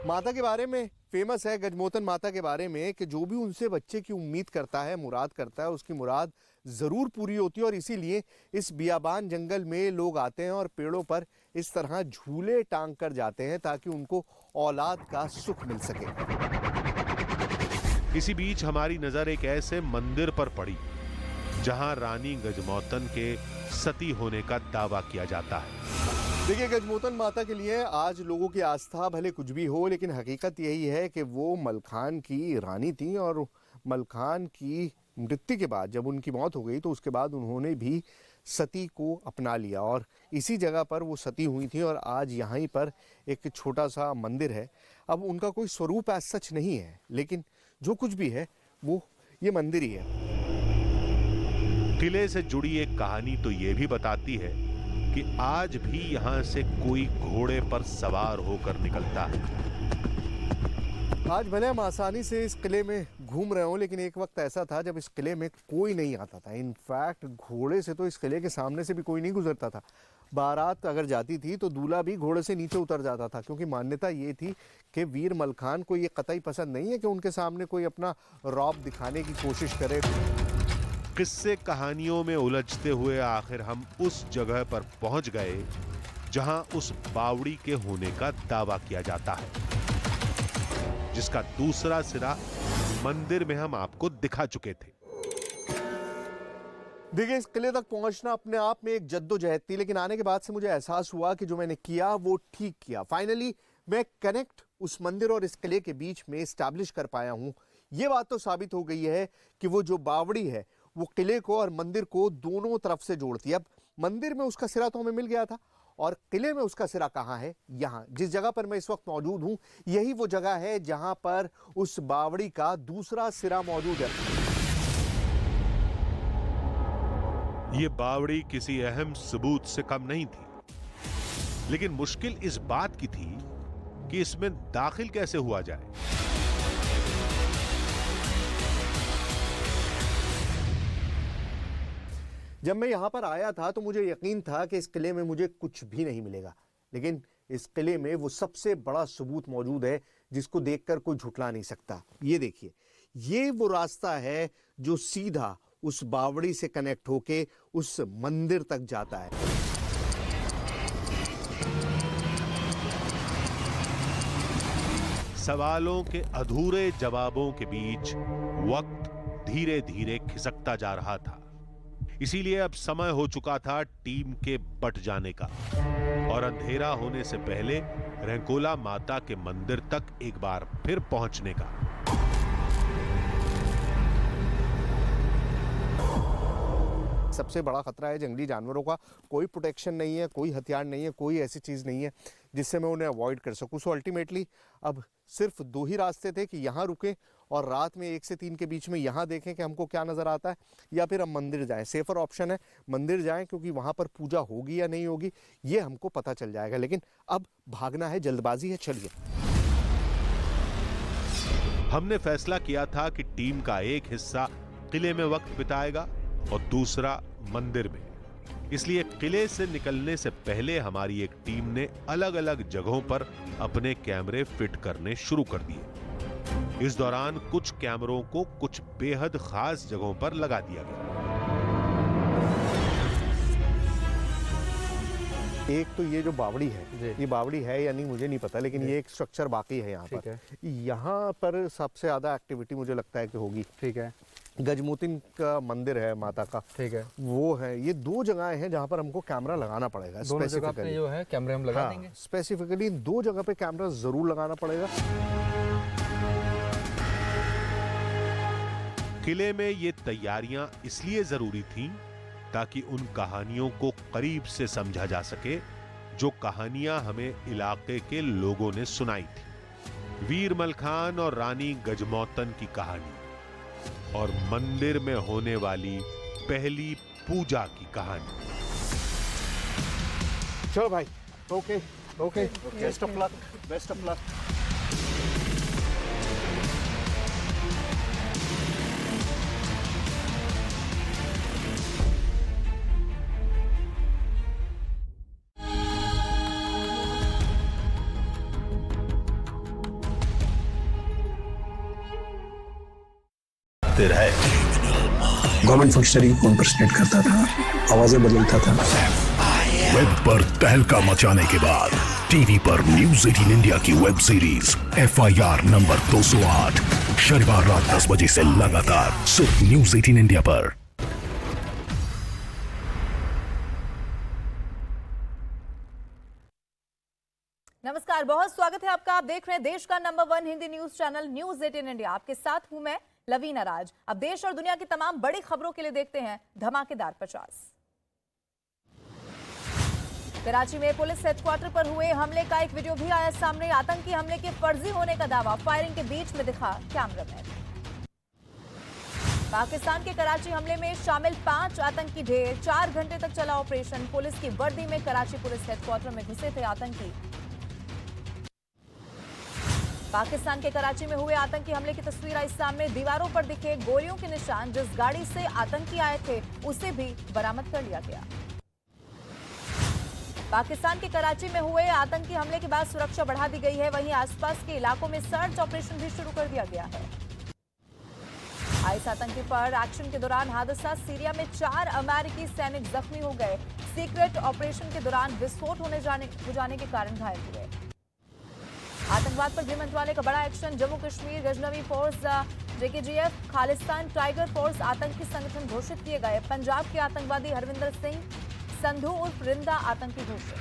माता के बारे में फेमस है, गजमोतन माता के बारे में, कि जो भी उनसे बच्चे की उम्मीद करता है, मुराद करता है, उसकी मुराद जरूर पूरी होती है। और इसीलिए इस बियाबान जंगल में लोग आते हैं और पेड़ों पर इस तरह झूले टांग कर जाते हैं ताकि उनको औलाद का सुख मिल सके। इसी बीच हमारी नजर एक ऐसे मंदिर पर पड़ी जहां रानी गजमोतन के सती होने का दावा किया जाता है। देखिए, गजमोतन माता के लिए आज लोगों की आस्था भले कुछ भी हो, लेकिन हकीकत यही है कि वो मलखान की रानी थी और मलखान की मृत्यु के बाद जब उनकी मौत हो गई तो उसके बाद उन्होंने भी सती को अपना लिया और इसी जगह पर वो सती हुई थी। और आज यहाँ पर एक छोटा सा मंदिर है। अब उनका कोई स्वरूप ऐसा सच नहीं है, लेकिन जो कुछ भी है वो ये मंदिर ही है। किले से जुड़ी एक कहानी तो ये भी बताती है कि आज भी यहां से कोई घोड़े पर सवार होकर निकलता है। आज भले हम आसानी से इस किले में घूम रहे हों, लेकिन एक वक्त ऐसा था जब इस किले में कोई नहीं आता था। इनफैक्ट घोड़े से तो इस किले के सामने से भी कोई नहीं गुजरता था। बारात अगर जाती थी तो दूल्हा भी घोड़े से नीचे उतर जाता था, क्योंकि मान्यता ये थी कि वीर मलखान को ये कतई पसंद नहीं है कि उनके सामने कोई अपना रौब दिखाने की कोशिश करे। किस्से कहानियों में उलझते हुए आखिर हम उस जगह पर पहुंच गए जहां उस बावड़ी के होने का दावा किया जाता है, जिसका दूसरा सिरा मंदिर में हम आपको दिखा चुके थे। देखिए, इस किले तक पहुंचना अपने आप में एक जद्दोजहद थी, लेकिन आने के बाद से मुझे एहसास हुआ कि जो मैंने किया वो ठीक किया। फाइनली मैं कनेक्ट उस मंदिर और इस किले के बीच में एस्टैब्लिश कर पाया हूं। ये बात तो साबित हो गई है कि वो जो बावड़ी है वो किले को और मंदिर को दोनों तरफ से जोड़ती है। अब मंदिर में उसका सिरा तो हमें मिल गया था, और किले में उसका सिरा कहाँ है? यहाँ जिस जगह पर मैं इस वक्त मौजूद हूँ, यही वो जगह है जहां पर उस बावड़ी का दूसरा सिरा मौजूद है। ये बावड़ी किसी अहम सबूत से कम नहीं थी, लेकिन मुश्किल इस बात की थी कि इसमें दाखिल कैसे हुआ जाए। जब मैं यहाँ पर आया था तो मुझे यकीन था कि इस किले में मुझे कुछ भी नहीं मिलेगा, लेकिन इस किले में वो सबसे बड़ा सबूत मौजूद है जिसको देखकर कोई झुठला नहीं सकता। ये देखिए, ये वो रास्ता है जो सीधा उस बावड़ी से कनेक्ट होके उस मंदिर तक जाता है। सवालों के अधूरे जवाबों के बीच वक्त धीरे धीरे खिसकता जा रहा था। इसीलिए अब समय हो चुका था टीम के बट जाने का और अंधेरा होने से पहले रंकोला माता के मंदिर तक एक बार फिर पहुंचने का। सबसे बड़ा खतरा है जंगली जानवरों का। कोई प्रोटेक्शन नहीं है, कोई हथियार नहीं है, कोई ऐसी चीज़ नहीं है जिससे मैं उन्हें अवॉइड कर सकूं। सो अल्टीमेटली अब सिर्फ 2 ही रास्ते थे कि यहाँ रुकें और रात में 1 से 3 के बीच में यहाँ देखें कि हमको क्या नज़र आता है, या फिर हम मंदिर जाएं। सेफर ऑप्शन है मंदिर जाएं, क्योंकि वहाँ पर पूजा होगी या नहीं होगी ये हमको पता चल जाएगा। लेकिन अब भागना है, जल्दबाजी है, चलिए। हमने फैसला किया था कि टीम का एक हिस्सा किले में वक्त बिताएगा और दूसरा मंदिर में। इसलिए किले से निकलने से पहले हमारी एक टीम ने अलग अलग जगहों पर अपने कैमरे फिट करने शुरू कर दिए। इस दौरान कुछ कैमरों को कुछ बेहद खास जगहों पर लगा दिया गया। एक तो ये जो बावड़ी है, ये बावड़ी है या नहीं मुझे नहीं पता, लेकिन ये एक स्ट्रक्चर बाकी है यहाँ पर। यहाँ पर सबसे ज्यादा एक्टिविटी मुझे लगता है कि होगी। ठीक है। गजमोतिन का मंदिर है माता का, ठीक है, वो है। ये 2 जगहें हैं जहाँ पर हमको कैमरा लगाना पड़ेगा। दोनों जगह पे जो है कैमरे हम लगा देंगे। स्पेसिफिकली 2 जगह पे कैमरा जरूर लगाना पड़ेगा। किले में ये तैयारियां इसलिए जरूरी थीं ताकि उन कहानियों को करीब से समझा जा सके जो कहानियां हमें इलाके के लोगों ने सुनाई थी। वीर मलखान और रानी गजमौतन की कहानी और मंदिर में होने वाली पहली पूजा की कहानी। चलो भाई, okay okay, best of luck, best of luck. Government functionary को इम्पर्सनेट करता था, आवाजें बदलता था। वेब पर तहलका मचाने के बाद टीवी पर न्यूज 18 इंडिया की वेब सीरीज FIR नंबर 208 शनिवार रात 10 बजे से लगातार सिर्फ न्यूज 18 इंडिया पर। नमस्कार, बहुत स्वागत है आपका। आप देख रहे हैं देश का number 1 Hindi news channel news 18 India. आपके साथ हूं मैं लवीना राज। अब देश और दुनिया की तमाम बड़ी खबरों के लिए देखते हैं धमाकेदार 50। कराची में पुलिस हेडक्वार्टर पर हुए हमले का एक वीडियो भी आया सामने। आतंकी हमले के फर्जी होने का दावा, फायरिंग के बीच में दिखा कैमरामैन। पाकिस्तान के कराची हमले में शामिल 5 आतंकी ढेर, 4 घंटे तक चला ऑपरेशन। पुलिस की वर्दी में कराची पुलिस हेडक्वार्टर में घुसे थे आतंकी। पाकिस्तान के कराची में हुए आतंकी हमले की तस्वीर आई सामने। दीवारों पर दिखे गोलियों के निशान। जिस गाड़ी से आतंकी आए थे उसे भी बरामद कर लिया गया। पाकिस्तान के कराची में हुए आतंकी हमले के बाद सुरक्षा बढ़ा दी गई है। वहीं आसपास के इलाकों में सर्च ऑपरेशन भी शुरू कर दिया गया है। आईएस आतंकी पर एक्शन के दौरान हादसा। सीरिया में 4 अमेरिकी सैनिक जख्मी हो गए। सीक्रेट ऑपरेशन के दौरान विस्फोट हो जाने के कारण घायल हुए। आतंकवाद पर गृह मंत्रालय का बड़ा action. Jammu Kashmir Ghaznavi force JKGF Khalistan tiger force आतंकी संगठन घोषित किए गए। पंजाब के आतंकवादी हरविंदर सिंह संधू उर्फ रिंदा आतंकी घोषित।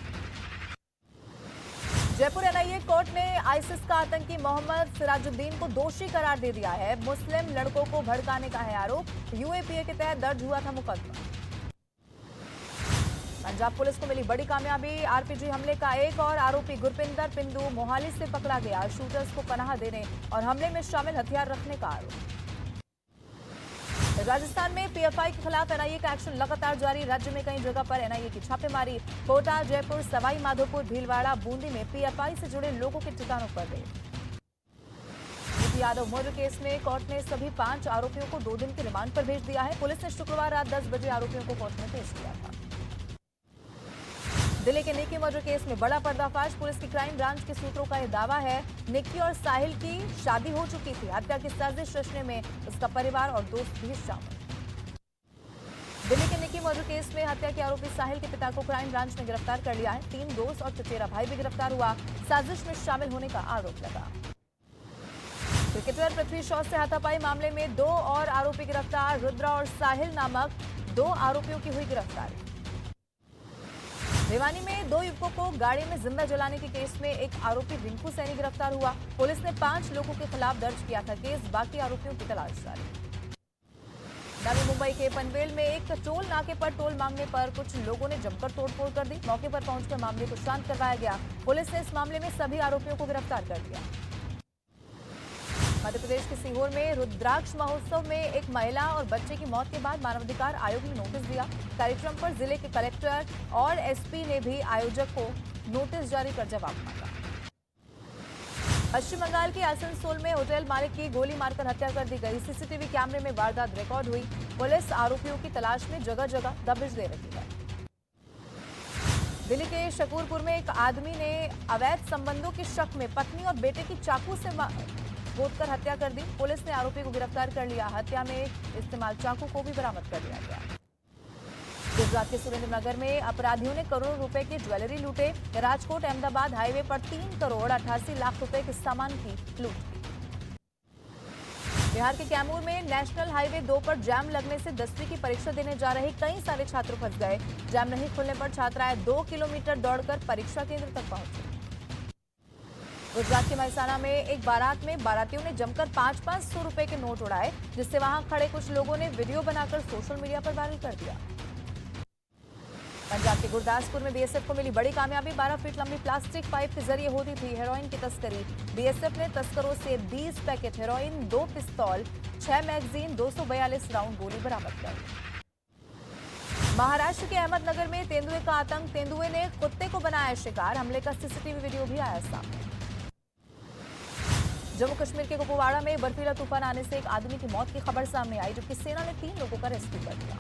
जयपुर NIA कोर्ट ने आईसिस का आतंकी मोहम्मद सिराजुद्दीन को दोषी करार दे दिया है। मुस्लिम लड़कों को भड़काने का है आरोप। UAPA के तहत दर्ज हुआ था मुकदमा। पंजाब पुलिस को मिली बड़ी कामयाबी। RPG हमले का एक और आरोपी गुरपिंदर पिंदू मोहाली से पकड़ा गया। शूटर्स को पनाह देने और हमले में शामिल हथियार रखने का आरोप। राजस्थान में PFI के खिलाफ NIA का एक्शन लगातार जारी। राज्य में कई जगह पर NIA की छापेमारी। कोटा, जयपुर, सवाई माधोपुर, भीलवाड़ा, बूंदी में PFI से जुड़े लोगों के ठिकानों पर रेड। यादव मर्डर केस में कोर्ट ने सभी 5 आरोपियों को 2 दिन के रिमांड पर भेज दिया है। पुलिस ने शुक्रवार रात 10 बजे आरोपियों को कोर्ट में पेश किया था। दिल्ली के निक्की मर्डर केस में बड़ा पर्दाफाश। पुलिस की क्राइम ब्रांच के सूत्रों का यह दावा है निक्की और साहिल की शादी हो चुकी थी। हत्या की साजिश रचने में उसका परिवार और दोस्त भी शामिल। दिल्ली के निकी मर्डर केस में हत्या के आरोपी साहिल के पिता को क्राइम ब्रांच ने गिरफ्तार कर लिया है। 3 दोस्त और चचेरा भाई भी गिरफ्तार हुआ। साजिश में शामिल होने का आरोप लगा। क्रिकेटर पृथ्वी शॉ से हाथापाई मामले में 2 और आरोपी गिरफ्तार। रुद्रा और साहिल नामक 2 आरोपियों की हुई गिरफ्तारी। भिवानी में 2 युवकों को गाड़ी में जिंदा जलाने के केस में एक आरोपी रिंकू सैनी गिरफ्तार हुआ। पुलिस ने 5 लोगों के खिलाफ दर्ज किया था केस। बाकी आरोपियों की तलाश जारी। नवी मुंबई के पनवेल में एक टोल नाके पर टोल मांगने पर कुछ लोगों ने जमकर तोड़फोड़ कर दी। मौके पर पहुंचकर मामले को शांत करवाया गया। पुलिस ने इस मामले में सभी आरोपियों को गिरफ्तार कर लिया। मध्य प्रदेश के सीहोर में रुद्राक्ष महोत्सव में एक महिला और बच्चे की मौत के बाद मानवाधिकार आयोग ने नोटिस दिया। कार्यक्रम पर जिले के कलेक्टर और एसपी ने भी आयोजक को नोटिस जारी कर जवाब मांगा। पश्चिम बंगाल के आसनसोल में होटल मालिक की गोली मारकर हत्या कर दी गई। सीसीटीवी कैमरे में वारदात रिकॉर्ड हुई। पुलिस आरोपियों की तलाश में जगह जगह दबिश दे रही है। दिल्ली के शकूरपुर में एक आदमी ने अवैध संबंधों के शक में पत्नी और बेटे की चाकू से गोदकर हत्या कर दी। पुलिस ने आरोपी को गिरफ्तार कर लिया। हत्या में इस्तेमाल चाकू को भी बरामद कर लिया गया। गुजरात के सुरेंद्रनगर में अपराधियों ने करोड़ों रुपए की ज्वेलरी लूटे। राजकोट अहमदाबाद हाईवे पर 3 करोड़ 88 लाख रुपए के सामान की लूट की। बिहार के कैमूर में नेशनल हाईवे 2 पर जाम लगने से 10वीं की परीक्षा देने जा रहे कई सारे छात्र फंस गए। जाम नहीं खुलने पर छात्राएं 2 किलोमीटर दौड़कर परीक्षा केंद्र तक पहुंचे। गुजरात के महसाना में एक बारात में बारातियों ने जमकर 500-500 रुपए के नोट उड़ाए, जिससे वहां खड़े कुछ लोगों ने वीडियो बनाकर सोशल मीडिया पर वायरल कर दिया। पंजाब के गुरदासपुर में बीएसएफ को मिली बड़ी कामयाबी। 12 फीट लंबी प्लास्टिक पाइप के जरिए होती थी हेरोइन की तस्करी। बीएसएफ ने तस्करों से 20 पैकेट हेरोइन, 2 पिस्तौल, 6 मैगजीन, 242 राउंड गोली बरामद कर। महाराष्ट्र के अहमदनगर में तेंदुए का आतंक। तेंदुए ने कुत्ते को बनाया शिकार। हमले का सीसीटीवी वीडियो भी आया सामने। जम्मू कश्मीर के कुपवाड़ा में बर्फीला तूफान आने से एक आदमी की मौत की खबर सामने आई, जबकि सेना ने 3 लोगों का रेस्क्यू कर दिया।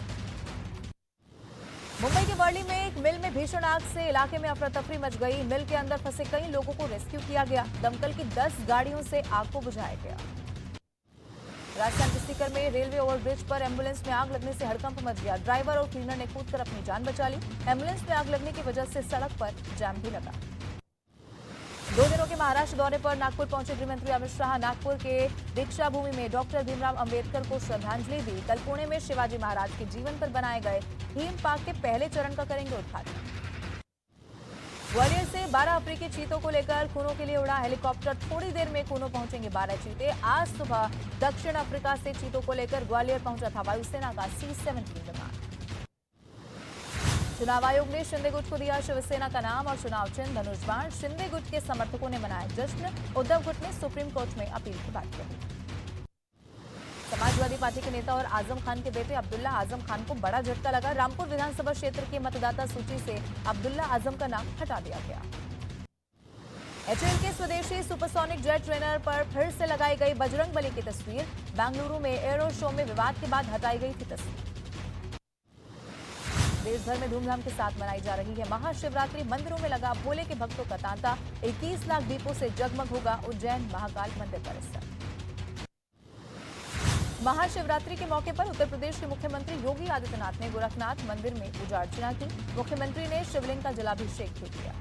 मुंबई के वर्ली में एक मिल में भीषण आग से इलाके में अफरा तफरी मच गई। मिल के अंदर फंसे कई लोगों को रेस्क्यू किया गया। दमकल की 10 गाड़ियों से आग को बुझाया गया। राजस्थान के सीकर में रेलवे ओवरब्रिज पर एम्बुलेंस में आग लगने से हड़कंप मच गया। ड्राइवर और क्लीनर ने कूदकर अपनी जान बचा ली। एम्बुलेंस में आग लगने की वजह से सड़क पर जाम भी लगा। 2 दिनों के महाराष्ट्र दौरे पर नागपुर पहुंचे गृहमंत्री अमित शाह। नागपुर के दीक्षा भूमि में डॉक्टर भीमराव अंबेडकर को श्रद्धांजलि दी। कल पुणे में शिवाजी महाराज के जीवन पर बनाए गए थीम पार्क के पहले चरण का करेंगे उद्घाटन। ग्वालियर से 12 अफ्रीकी चीतों को लेकर खूनो के लिए उड़ा हेलीकॉप्टर। थोड़ी देर में खूनो पहुंचेंगे 12 चीते। आज सुबह दक्षिण अफ्रीका से चीतों को लेकर ग्वालियर पहुंचा था वायुसेना का C-17 विमान। चुनाव आयोग ने शिंदे गुट को दिया शिवसेना का नाम और चुनाव चिन्ह धनुष बाण। शिंदे गुट के समर्थकों ने मनाया जश्न। उद्धव गुट ने सुप्रीम कोर्ट में अपील की बात कही। समाजवादी पार्टी के नेता और आजम खान के बेटे अब्दुल्ला आजम खान को बड़ा झटका लगा। रामपुर विधानसभा क्षेत्र की मतदाता सूची से अब्दुल्ला आजम का नाम हटा दिया गया। HAL के स्वदेशी सुपरसोनिक जेट ट्रेनर पर फिर से लगाई गई बजरंगबली की तस्वीर। बेंगलुरु में एरो शो में विवाद के बाद हटाई गई थी तस्वीर। देश भर में धूमधाम के साथ मनाई जा रही है महाशिवरात्रि। मंदिरों में लगा भोले के भक्तों का तांता। 21 लाख दीपों से जगमग होगा उज्जैन महाकाल मंदिर परिसर। महाशिवरात्रि के मौके पर उत्तर प्रदेश के मुख्यमंत्री योगी आदित्यनाथ ने गोरखनाथ मंदिर में पूजा अर्चना की। मुख्यमंत्री ने शिवलिंग का जलाभिषेक भी किया।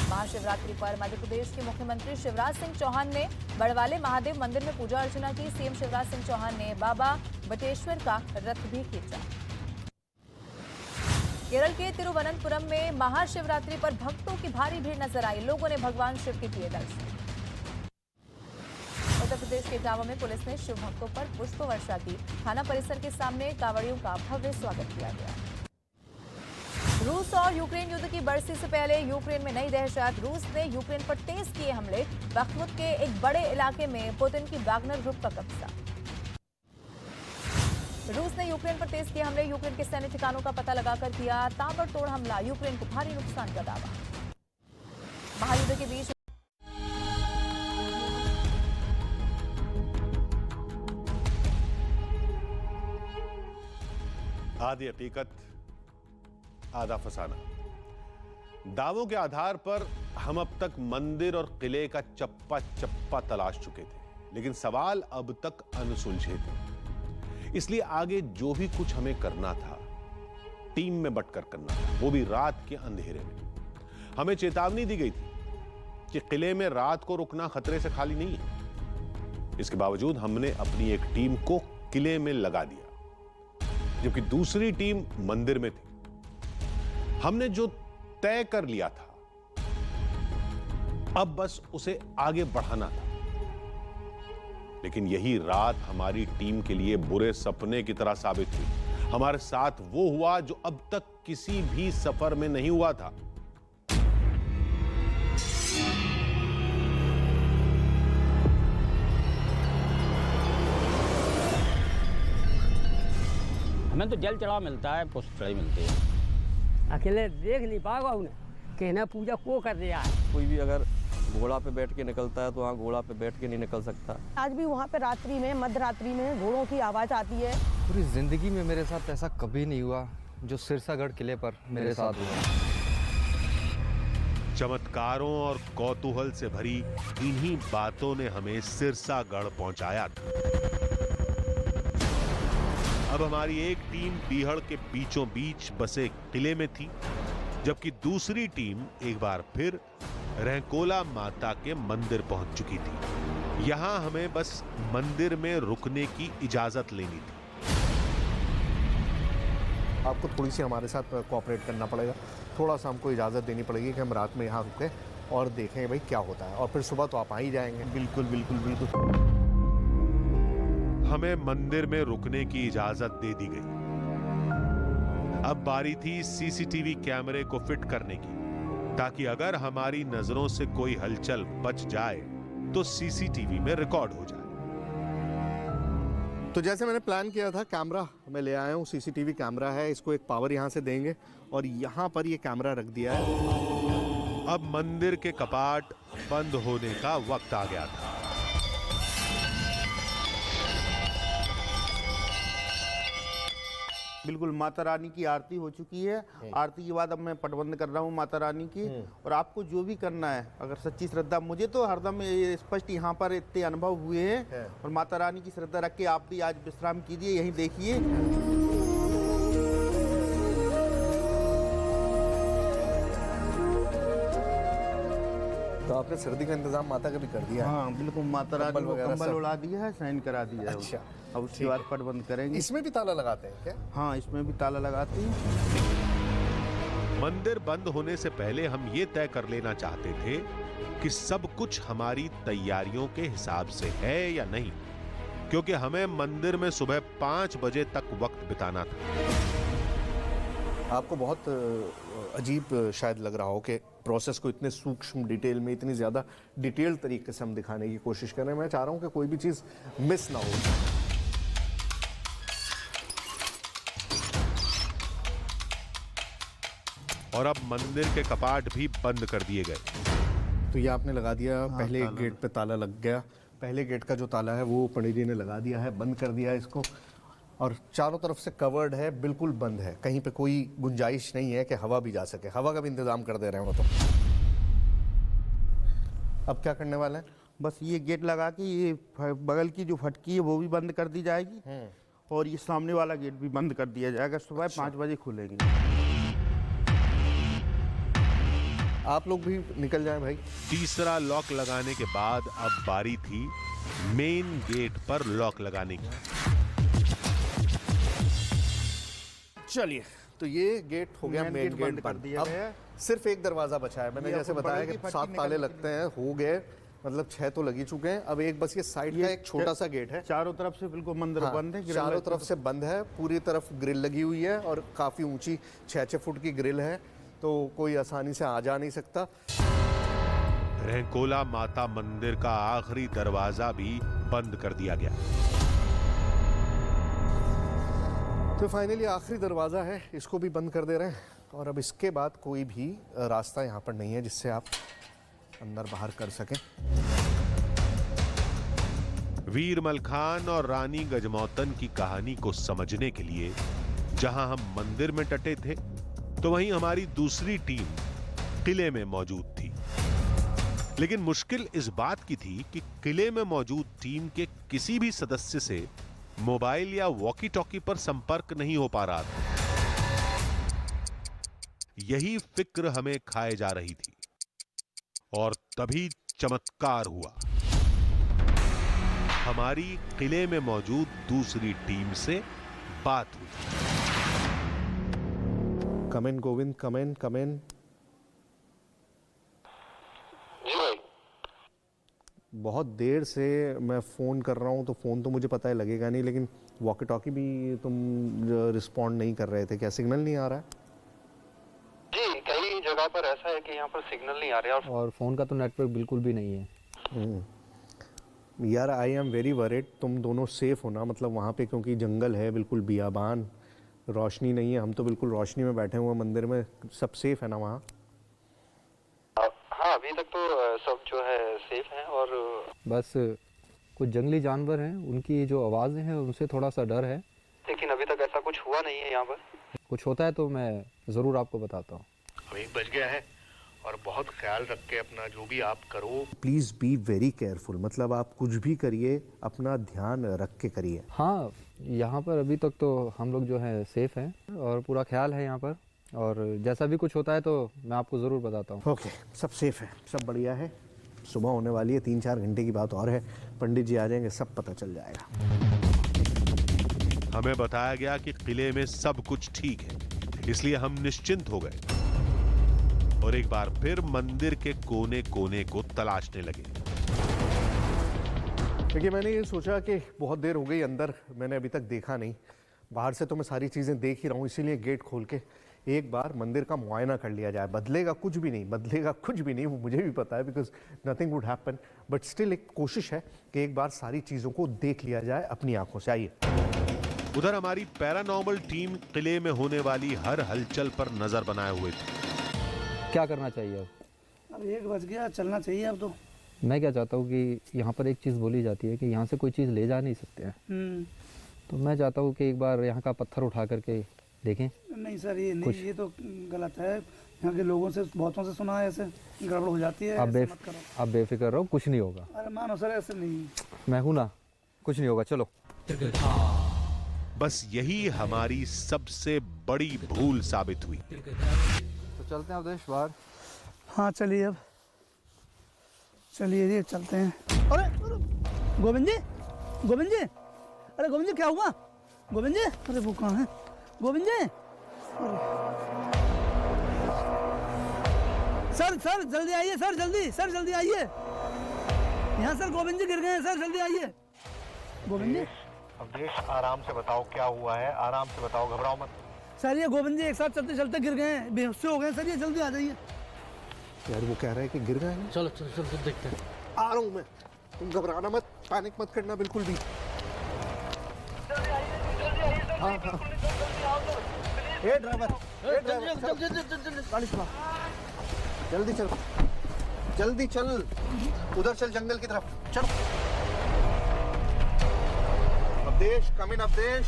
महाशिवरात्रि पर मध्य प्रदेश के मुख्यमंत्री शिवराज सिंह चौहान ने बड़वाले महादेव मंदिर में पूजा अर्चना की। सीएम शिवराज सिंह चौहान ने बाबा बटेश्वर का रथ भी खींचा। केरल के तिरुवनंतपुरम में महाशिवरात्रि पर भक्तों की भारी भीड़ नजर आई। लोगों ने भगवान शिव के किए दर्शन। उत्तर प्रदेश के इटावा में पुलिस ने शिव भक्तों पर पुष्प वर्षा की। थाना परिसर के सामने कांवड़ियों का भव्य स्वागत किया गया। रूस और यूक्रेन युद्ध की बरसी से पहले यूक्रेन में नई दहशत। रूस ने यूक्रेन पर तेज किए हमले। बख्मुत के एक बड़े इलाके में पुतिन की वागनर ग्रुप का कब्जा। रूस ने यूक्रेन पर तेज किए हमले। यूक्रेन के सैन्य ठिकानों का पता लगाकर किया ताबड़तोड़ हमला। यूक्रेन को भारी नुकसान का दावा। महायुद्ध के बीच आधी हकीकत आधा फसाना। दावों के आधार पर हम अब तक मंदिर और किले का चप्पा चप्पा तलाश चुके थे, लेकिन सवाल अब तक अनसुलझे थे। इसलिए आगे जो भी कुछ हमें करना था, टीम में बंटकर करना था, वो भी रात के अंधेरे में। हमें चेतावनी दी गई थी कि किले में रात को रुकना खतरे से खाली नहीं है। इसके बावजूद हमने अपनी एक टीम को किले में लगा दिया, जबकि दूसरी टीम मंदिर में थी। हमने जो तय कर लिया था, अब बस उसे आगे बढ़ाना था। लेकिन यही रात हमारी टीम के लिए बुरे सपने की तरह साबित हुई। हमारे साथ वो हुआ जो अब तक किसी भी सफर में नहीं हुआ था। हमें तो जल चढ़ावा मिलता है, पुष्प चढ़ाई मिलती है। अकेले देख नहीं पाएगा उन्हें, कहना पूजा को कर दिया है। कोई भी अगर घोड़ा पे बैठ के निकलता है तो वहाँ घोड़ा पे बैठ के नहीं निकल सकता। आज भी वहाँ पे रात्रि में, मध्य रात्रि में घोड़ों की आवाज़ आती है। पूरी जिंदगी में मेरे साथ ऐसा कभी नहीं हुआ जो सिरसागढ़ किले पर मेरे साथ हुआ। चमत्कारों और कौतूहल से भरी इन्हीं बातों ने हमें सिरसागढ़ पहुंचाया था। अब हमारी एक टीम बीहड़ के बीचों बीच बसे किले में थी, जबकि दूसरी टीम एक बार फिर रहकोला माता के मंदिर पहुंच चुकी थी। यहां हमें बस मंदिर में रुकने की इजाजत लेनी थी। आपको थोड़ी सी हमारे साथ कोऑपरेट करना पड़ेगा, थोड़ा सा हमको इजाज़त देनी पड़ेगी कि हम रात में यहाँ रुकें और देखें भाई क्या होता है, और फिर सुबह तो आप आ ही जाएंगे। बिल्कुल बिल्कुल बिल्कुल। हमें मंदिर में रुकने की इजाजत दे दी गई। अब बारी थी सीसीटीवी कैमरे को फिट करने की, ताकि अगर हमारी नजरों से कोई हलचल बच जाए तो सीसीटीवी में रिकॉर्ड हो जाए। तो जैसे मैंने प्लान किया था, कैमरा मैं ले आया हूँ, सीसीटीवी कैमरा है, इसको एक पावर यहाँ से देंगे और यहाँ पर ये कैमरा रख दिया है। अब मंदिर के कपाट बंद होने का वक्त आ गया था। बिल्कुल, माता रानी की आरती हो चुकी है। आरती के बाद अब मैं पटबंद कर रहा हूँ माता रानी की। और आपको जो भी करना है, अगर सच्ची श्रद्धा, मुझे तो हरदम स्पष्ट यहाँ पर इतने अनुभव हुए हैं, और माता रानी की श्रद्धा रख के आप भी आज विश्राम कीजिए, यहीं देखिए। तो आपने सर्दी का इंतजाम माता का भी कर दिया है? हाँ बिल्कुल, माता रानी को कंबल उड़ा दिया है, साइन करा दिया है। अच्छा, अब उसके बाद पट बंद करेंगे। इसमें भी ताला लगाते हैं क्या? हाँ, इसमें भी ताला लगाते हैं। मंदिर बंद होने से पहले हम ये तय कर लेना चाहते थे कि सब कुछ हमारी तैयारियों के हिसाब से है या नहीं, क्योंकि हमें मंदिर में सुबह 5 बजे तक वक्त बिताना था। आपको बहुत अजीब शायद लग रहा हो कि प्रोसेस को इतने सूक्ष्म डिटेल में, इतनी ज़्यादा डिटेल तरीके से हम दिखाने की कोशिश कर रहे हैं। मैं चाह रहा हूं कि कोई भी चीज़ मिस ना हो। और अब मंदिर के कपाट भी बंद कर दिए गए। तो ये आपने लगा दिया। पहले एक गेट पे ताला लग गया, पहले गेट का जो ताला है वो पंडित जी ने लगा दिया है, बंद कर दिया है इसको, और चारों तरफ से कवर्ड है, बिल्कुल बंद है, कहीं पे कोई गुंजाइश नहीं है कि हवा भी जा सके। हवा का भी इंतजाम कर दे रहे हैं वो। तो अब क्या करने वाले हैं? बस ये गेट लगा के ये बगल की जो फटकी है वो भी बंद कर दी जाएगी, और ये सामने वाला गेट भी बंद कर दिया जाएगा। सुबह 5 बजे खुलेंगे। आप लोग भी निकल जाएं भाई। तीसरा लॉक लगाने के बाद अब बारी थी मेन गेट पर लॉक लगाने की। चलिए, तो ये गेट हो गया, मेन गेट कर दिया अब गया। सिर्फ एक दरवाजा बचा है। मैंने जैसे बताया कि 7 ताले लगते हैं, हो गए, मतलब 6 तो लगी चुके हैं। अब एक बस ये साइड का एक छोटा सा गेट है, चारों तरफ से बिल्कुल मंदिर बंद है, चारों तरफ से बंद है, पूरी तरफ ग्रिल लगी हुई है, और काफी ऊंची 6-6 फुट की ग्रिल है, तो कोई आसानी से आ जा नहीं सकता। रहकोला माता मंदिर का आखिरी दरवाजा भी बंद कर दिया गया। तो फाइनली आखिरी दरवाजा है, इसको भी बंद कर दे रहे हैं, और अब इसके बाद कोई भी रास्ता यहाँ पर नहीं है जिससे आप अंदर बाहर कर सकें। वीर मलखान और रानी गजमौतन की कहानी को समझने के लिए जहां हम मंदिर में डटे थे, तो वहीं हमारी दूसरी टीम किले में मौजूद थी। लेकिन मुश्किल इस बात की थी कि किले में मौजूद टीम के किसी भी सदस्य से मोबाइल या वॉकी टॉकी पर संपर्क नहीं हो पा रहा था। यही फिक्र हमें खाए जा रही थी और तभी चमत्कार हुआ। हमारी किले में मौजूद दूसरी टीम से बात हुई। कम इन गोविंद, कम इन, कम इन। बहुत देर से मैं फ़ोन कर रहा हूँ, तो फ़ोन तो मुझे पता है लगेगा नहीं, लेकिन वॉकी टॉकी भी तुम रिस्पॉन्ड नहीं कर रहे थे। क्या सिग्नल नहीं आ रहा है? जी, कई जगह पर ऐसा है कि यहाँ पर सिग्नल नहीं आ रहा है और फ़ोन का तो नेटवर्क बिल्कुल भी नहीं है। यार आई एम वेरी वरीड। तुम दोनों सेफ हो ना, मतलब वहाँ पे, क्योंकि जंगल है, बिल्कुल बियाबान, रोशनी नहीं है। हम तो बिल्कुल रोशनी में बैठे हुए मंदिर में। सब सेफ है ना वहाँ? हाँ, अभी तक तो सब जो है सेफ हैं और बस कुछ जंगली जानवर हैं, उनकी जो आवाज़ें हैं उनसे थोड़ा सा डर है, लेकिन अभी तक ऐसा कुछ हुआ नहीं है यहाँ पर। कुछ होता है तो मैं ज़रूर आपको बताता हूँ। अभी बच गया है और बहुत ख्याल रख के अपना जो भी आप करो, प्लीज़ बी वेरी केयरफुल। मतलब आप कुछ भी करिए, अपना ध्यान रख के करिए। हाँ, यहाँ पर अभी तक तो हम लोग जो है सेफ हैं और पूरा ख्याल है यहाँ पर, और जैसा भी कुछ होता है तो मैं आपको ज़रूर बताता हूँ। ओके, सब सेफ है, सब बढ़िया है। सुबह होने वाली है, 3-4 घंटे की बात और है। पंडित जी आ जाएंगे, सब पता चल जाएगा। हमें बताया गया कि किले में सब कुछ ठीक है, इसलिए हम निश्चिंत हो गए और एक बार फिर मंदिर के कोने कोने को तलाशने लगे। देखिए, मैंने ये सोचा कि बहुत देर हो गई अंदर, मैंने अभी तक देखा नहीं। बाहर से तो मैं सारी चीज़ें देख ही रहा हूँ, इसीलिए गेट खोल के एक बार मंदिर का मुआयना कर लिया जाए। बदलेगा कुछ भी नहीं, बदलेगा कुछ भी नहीं, वो मुझे भी पता है, because nothing would happen, but still एक कोशिश है कि एक बार सारी चीज़ों को देख लिया जाए अपनी आंखों से। आइए। उधर हमारी पैरानॉर्मल टीम किले में होने वाली हर हलचल पर नजर बनाए हुए थी। क्या करना चाहिए अब 1 बज गया, चलना चाहिए अब तो। मैं क्या चाहता हूँ कि यहाँ पर एक चीज़ बोली जाती है कि यहाँ से कोई चीज़ ले जा नहीं सकते हैं, तो मैं चाहता हूँ कि एक बार यहाँ का पत्थर उठा करके देखें। नहीं सर, ये नहीं, ये तो गलत है। यहाँ के लोगों से, बहुतों से सुना है ऐसे गड़बड़ हो जाती है। आप बेफिक्र रहो, कुछ नहीं होगा। अरे मानो सर, ऐसे नहीं, मैं हूँ ना, कुछ नहीं होगा। चलो। बस यही हमारी सबसे बड़ी भूल साबित हुई। तो चलते हैं अवधेश बाहर। हाँ चलिए, अब चलिए जी, चलते हैं। अरे गोविंद जी, गोविंद जी, अरे गोविंद जी क्या हुआ? गोविंद जी, अरे वो कहाँ है गोविंद जी? सर जल्दी आइए सर, जल्दी आइए यहाँ। सर गोविंद जी गिर गए हैं सर, जल्दी आइए। गोविंद जी, अवधेश आराम से बताओ क्या हुआ है, आराम से बताओ, घबराओ मत। सर ये गोविंद जी एक साथ चलते चलते गिर गए हैं, बेहोश हो गए सर, ये जल्दी आ जाइए। यार वो कह रहा है कि गिर गए हैं। चलो देखते हैं। आ रहा हूँ मैं, तुम घबराना मत, पैनिक मत करना बिल्कुल भी। हाँ। ड्राइवर, गाड़ी चला, जल्दी चल, उधर चल, जंगल की तरफ चल। अवधेश, कम इन अवधेश।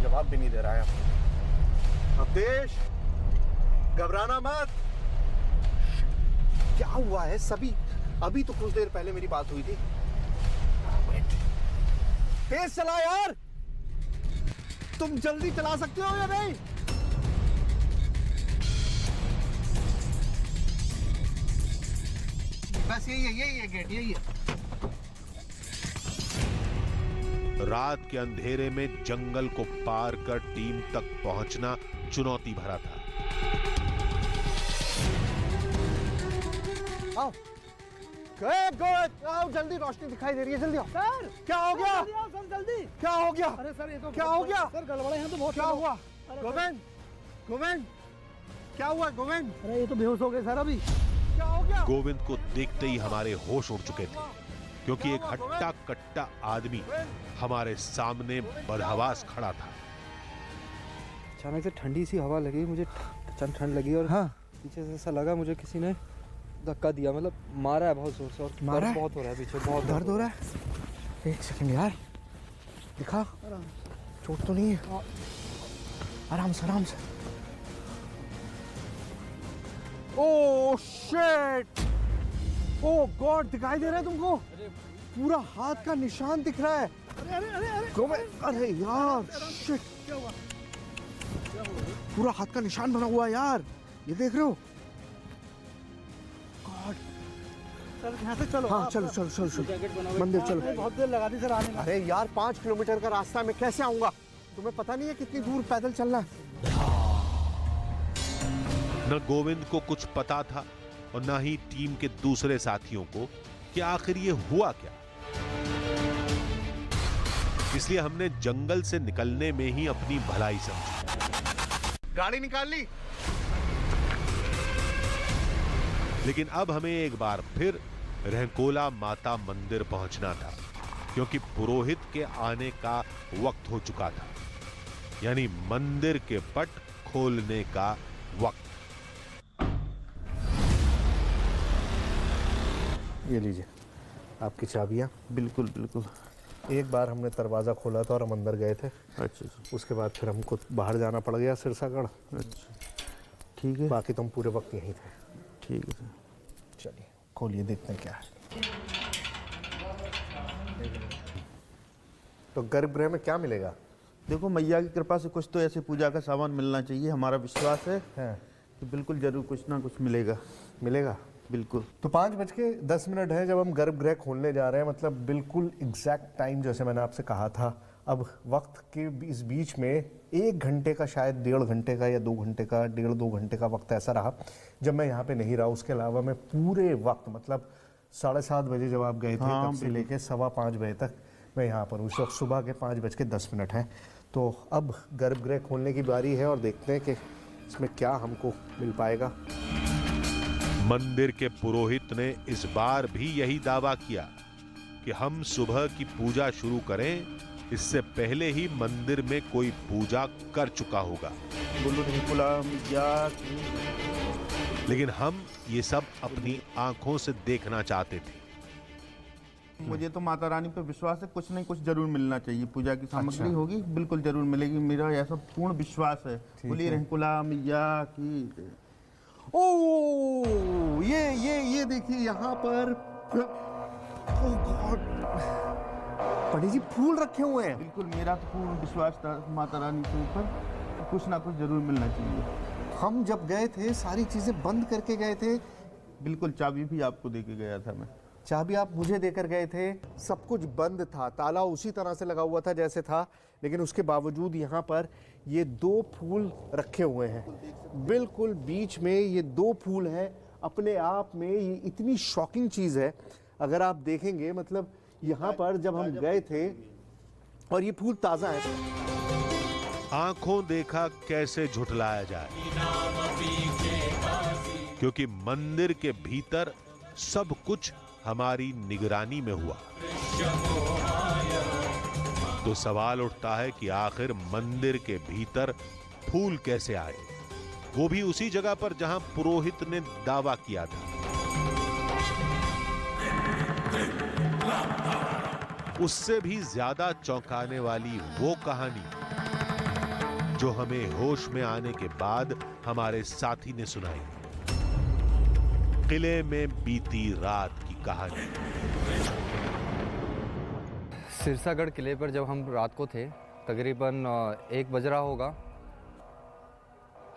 जवाब भी नहीं दे रहा है। अवधेश, घबराना मत। क्या हुआ है सभी? अभी तो कुछ देर पहले मेरी बात हुई थी। तेज चला यार, तुम जल्दी चला सकते हो या नहीं? बस यही है गेट, यही है। रात के अंधेरे में जंगल को पार कर टीम तक पहुंचना चुनौती भरा था। आओ, आओ जल्दी, रोशनी दिखाई दे रही है, जल्दी आओ। सर क्या हो गया? सर जल्दी। क्या हो गया? अरे सर ये तो क्या हो गया? सर गड़बड़े हैं तो बहुत। क्या हुआ? गोविंद, क्या हुआ गोविंद? अरे ये तो बेहोश हो गए सर अभी। क्या हो गया? गोविंद को देखते ही हमारे होश उड़ चुके थे, क्योंकि एक हट्टा कट्टा आदमी हमारे सामने बदहवास खड़ा था। अचानक से ठंडी सी हवा लगी, मुझे ठंड लगी और हाँ, पीछे से ऐसा लगा मुझे किसी ने धक्का दिया, मतलब मारा है बहुत जोर से, और मारा बहुत हो रहा है पीछे, बहुत दर्द हो रहा है। एक सेकंड यार, दिखा, चोट तो नहीं है? आराम से। ओह शिट, ओह गॉड, दिखाई दे रहा है तुमको? पूरा हाथ का निशान दिख रहा है। अरे यार शिट, पूरा हाथ का निशान बना हुआ है यार, ये देख रहे हो? गॉड, सर यहाँ से चलो। हाँ चलो चलो चलो चलो मंदिर चलो। बहुत देर लगा दी सर आने में। अरे यार 5 किलोमीटर का रास्ता मैं कैसे आऊंगा? तुम्हें पता नहीं है कितनी दूर पैदल चलना है? न गोविंद को कुछ पता था और न ही टीम के दूसरे साथियों को कि आखिर ये हुआ क्या। इसलिए हमने जंगल से निकलने में ही अपनी भलाई समझी। गाड़ी निकाल ली। लेकिन अब हमें एक बार फिर रहकोला माता मंदिर पहुंचना था, क्योंकि पुरोहित के आने का वक्त हो चुका था, यानी मंदिर के पट खोलने का वक्त। ये लीजिए आपकी चाबियाँ। बिल्कुल बिल्कुल। एक बार हमने दरवाज़ा खोला था और हम अंदर गए थे। अच्छा अच्छा। उसके बाद फिर हमको बाहर जाना पड़ गया सिरसागढ़। अच्छा ठीक है। बाकी तुम पूरे वक्त यहीं थे। ठीक है सर। चलिए खोलिए, देखते हैं क्या है। तो गर्भगृह में क्या मिलेगा? देखो मैया की कृपा से कुछ तो ऐसे पूजा का सामान मिलना चाहिए, हमारा विश्वास है कि बिल्कुल जरूर कुछ ना कुछ मिलेगा। मिलेगा बिल्कुल। तो 5:10 है जब हम गर्भगृह खोलने जा रहे हैं, मतलब बिल्कुल एग्जैक्ट टाइम जैसे मैंने आपसे कहा था। अब वक्त के इस बीच में 1 घंटे का, शायद 1.5 घंटे का या 2 घंटे का, 1.5-2 घंटे का वक्त ऐसा रहा जब मैं यहाँ पे नहीं रहा। उसके अलावा मैं पूरे वक्त, मतलब 7:30 बजे जब आप गए थे तब से लेके 5:15 बजे तक मैं यहाँ पर। उस वक्त सुबह के 5:10 हैं। तो अब गर्भगृह खोलने की बारी है और देखते हैं कि इसमें क्या हमको मिल पाएगा। मंदिर के पुरोहित ने इस बार भी यही दावा किया कि हम सुबह की पूजा शुरू करें, इससे पहले ही मंदिर में कोई पूजा कर चुका होगा। लेकिन हम ये सब अपनी आंखों से देखना चाहते थे। मुझे तो माता रानी पे विश्वास है, कुछ नहीं कुछ जरूर मिलना चाहिए। पूजा की सामग्री होगी, बिल्कुल जरूर मिलेगी, मेरा ऐसा पूर्ण विश्वास है। बोलिए रहकुला मैया की। ओ ये देखिए यहाँ पर, ओह गॉड, पंडित जी फूल रखे हुए हैं। बिल्कुल, मेरा तो पूर्ण विश्वास था माता रानी के ऊपर, कुछ ना कुछ जरूर मिलना चाहिए। हम जब गए थे सारी चीजें बंद करके गए थे। बिल्कुल, चाबी भी आपको देके गया था मैं। चाबी आप मुझे देकर गए थे। सब कुछ बंद था, ताला उसी तरह से लगा हुआ था जैसे था, लेकिन उसके बावजूद यहाँ पर ये 2 फूल रखे हुए हैं। बिल्कुल बीच में ये 2 फूल हैं। अपने आप में ये इतनी शॉकिंग चीज़ है, अगर आप देखेंगे, मतलब यहाँ पर जब हम गए थे और ये फूल ताज़ा है। आंखों देखा कैसे झुठलाया जाए, क्योंकि मंदिर के भीतर सब कुछ हमारी निगरानी में हुआ। तो सवाल उठता है कि आखिर मंदिर के भीतर फूल कैसे आए, वो भी उसी जगह पर जहां पुरोहित ने दावा किया था। उससे भी ज्यादा चौंकाने वाली वो कहानी जो हमें होश में आने के बाद हमारे साथी ने सुनाई। किले में बीती रात की कहानी। सिरसागढ़ किले पर जब हम रात को थे, तकरीबन 1 बज रहा होगा,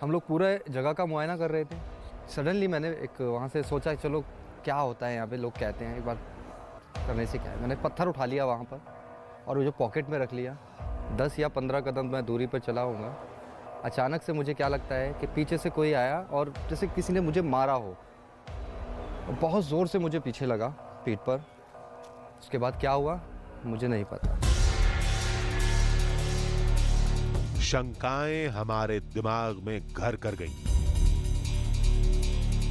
हम लोग पूरे जगह का मुआयना कर रहे थे। सडनली मैंने एक वहाँ से सोचा चलो क्या होता है यहाँ पे, लोग कहते हैं, एक बार करने से क्या है। मैंने पत्थर उठा लिया वहाँ पर और वो जो पॉकेट में रख लिया। 10 या 15 कदम मैं दूरी पर चला होऊंगा, अचानक से मुझे क्या लगता है कि पीछे से कोई आया और जैसे किसी ने मुझे मारा हो, बहुत ज़ोर से मुझे पीछे लगा पीठ पर। उसके बाद क्या हुआ मुझे नहीं पता। शंकाएं हमारे दिमाग में घर कर गईं,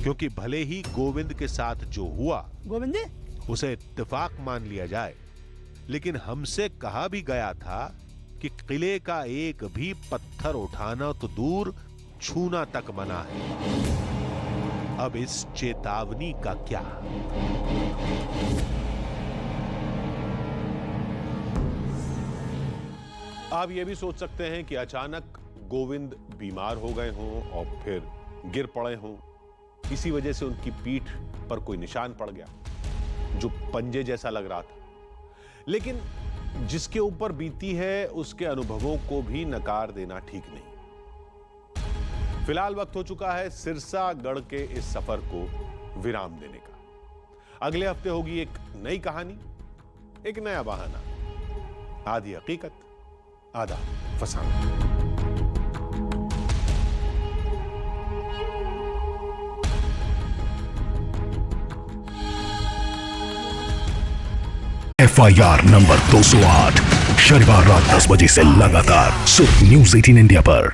क्योंकि भले ही गोविंद के साथ जो हुआ गोविंद उसे इत्तेफाक मान लिया जाए, लेकिन हमसे कहा भी गया था कि किले का एक भी पत्थर उठाना तो दूर, छूना तक मना है। अब इस चेतावनी का क्या? आप ये भी सोच सकते हैं कि अचानक गोविंद बीमार हो गए हों और फिर गिर पड़े हों, इसी वजह से उनकी पीठ पर कोई निशान पड़ गया जो पंजे जैसा लग रहा था। लेकिन जिसके ऊपर बीती है उसके अनुभवों को भी नकार देना ठीक नहीं। फिलहाल वक्त हो चुका है सिरसागढ़ के इस सफर को विराम देने का। अगले हफ्ते होगी एक नई कहानी, एक नया बहाना, आधी हकीकत, आधा फसाना। FIR नंबर 208 शनिवार रात 10 बजे से लगातार सिर्फ न्यूज़ 18 इंडिया पर।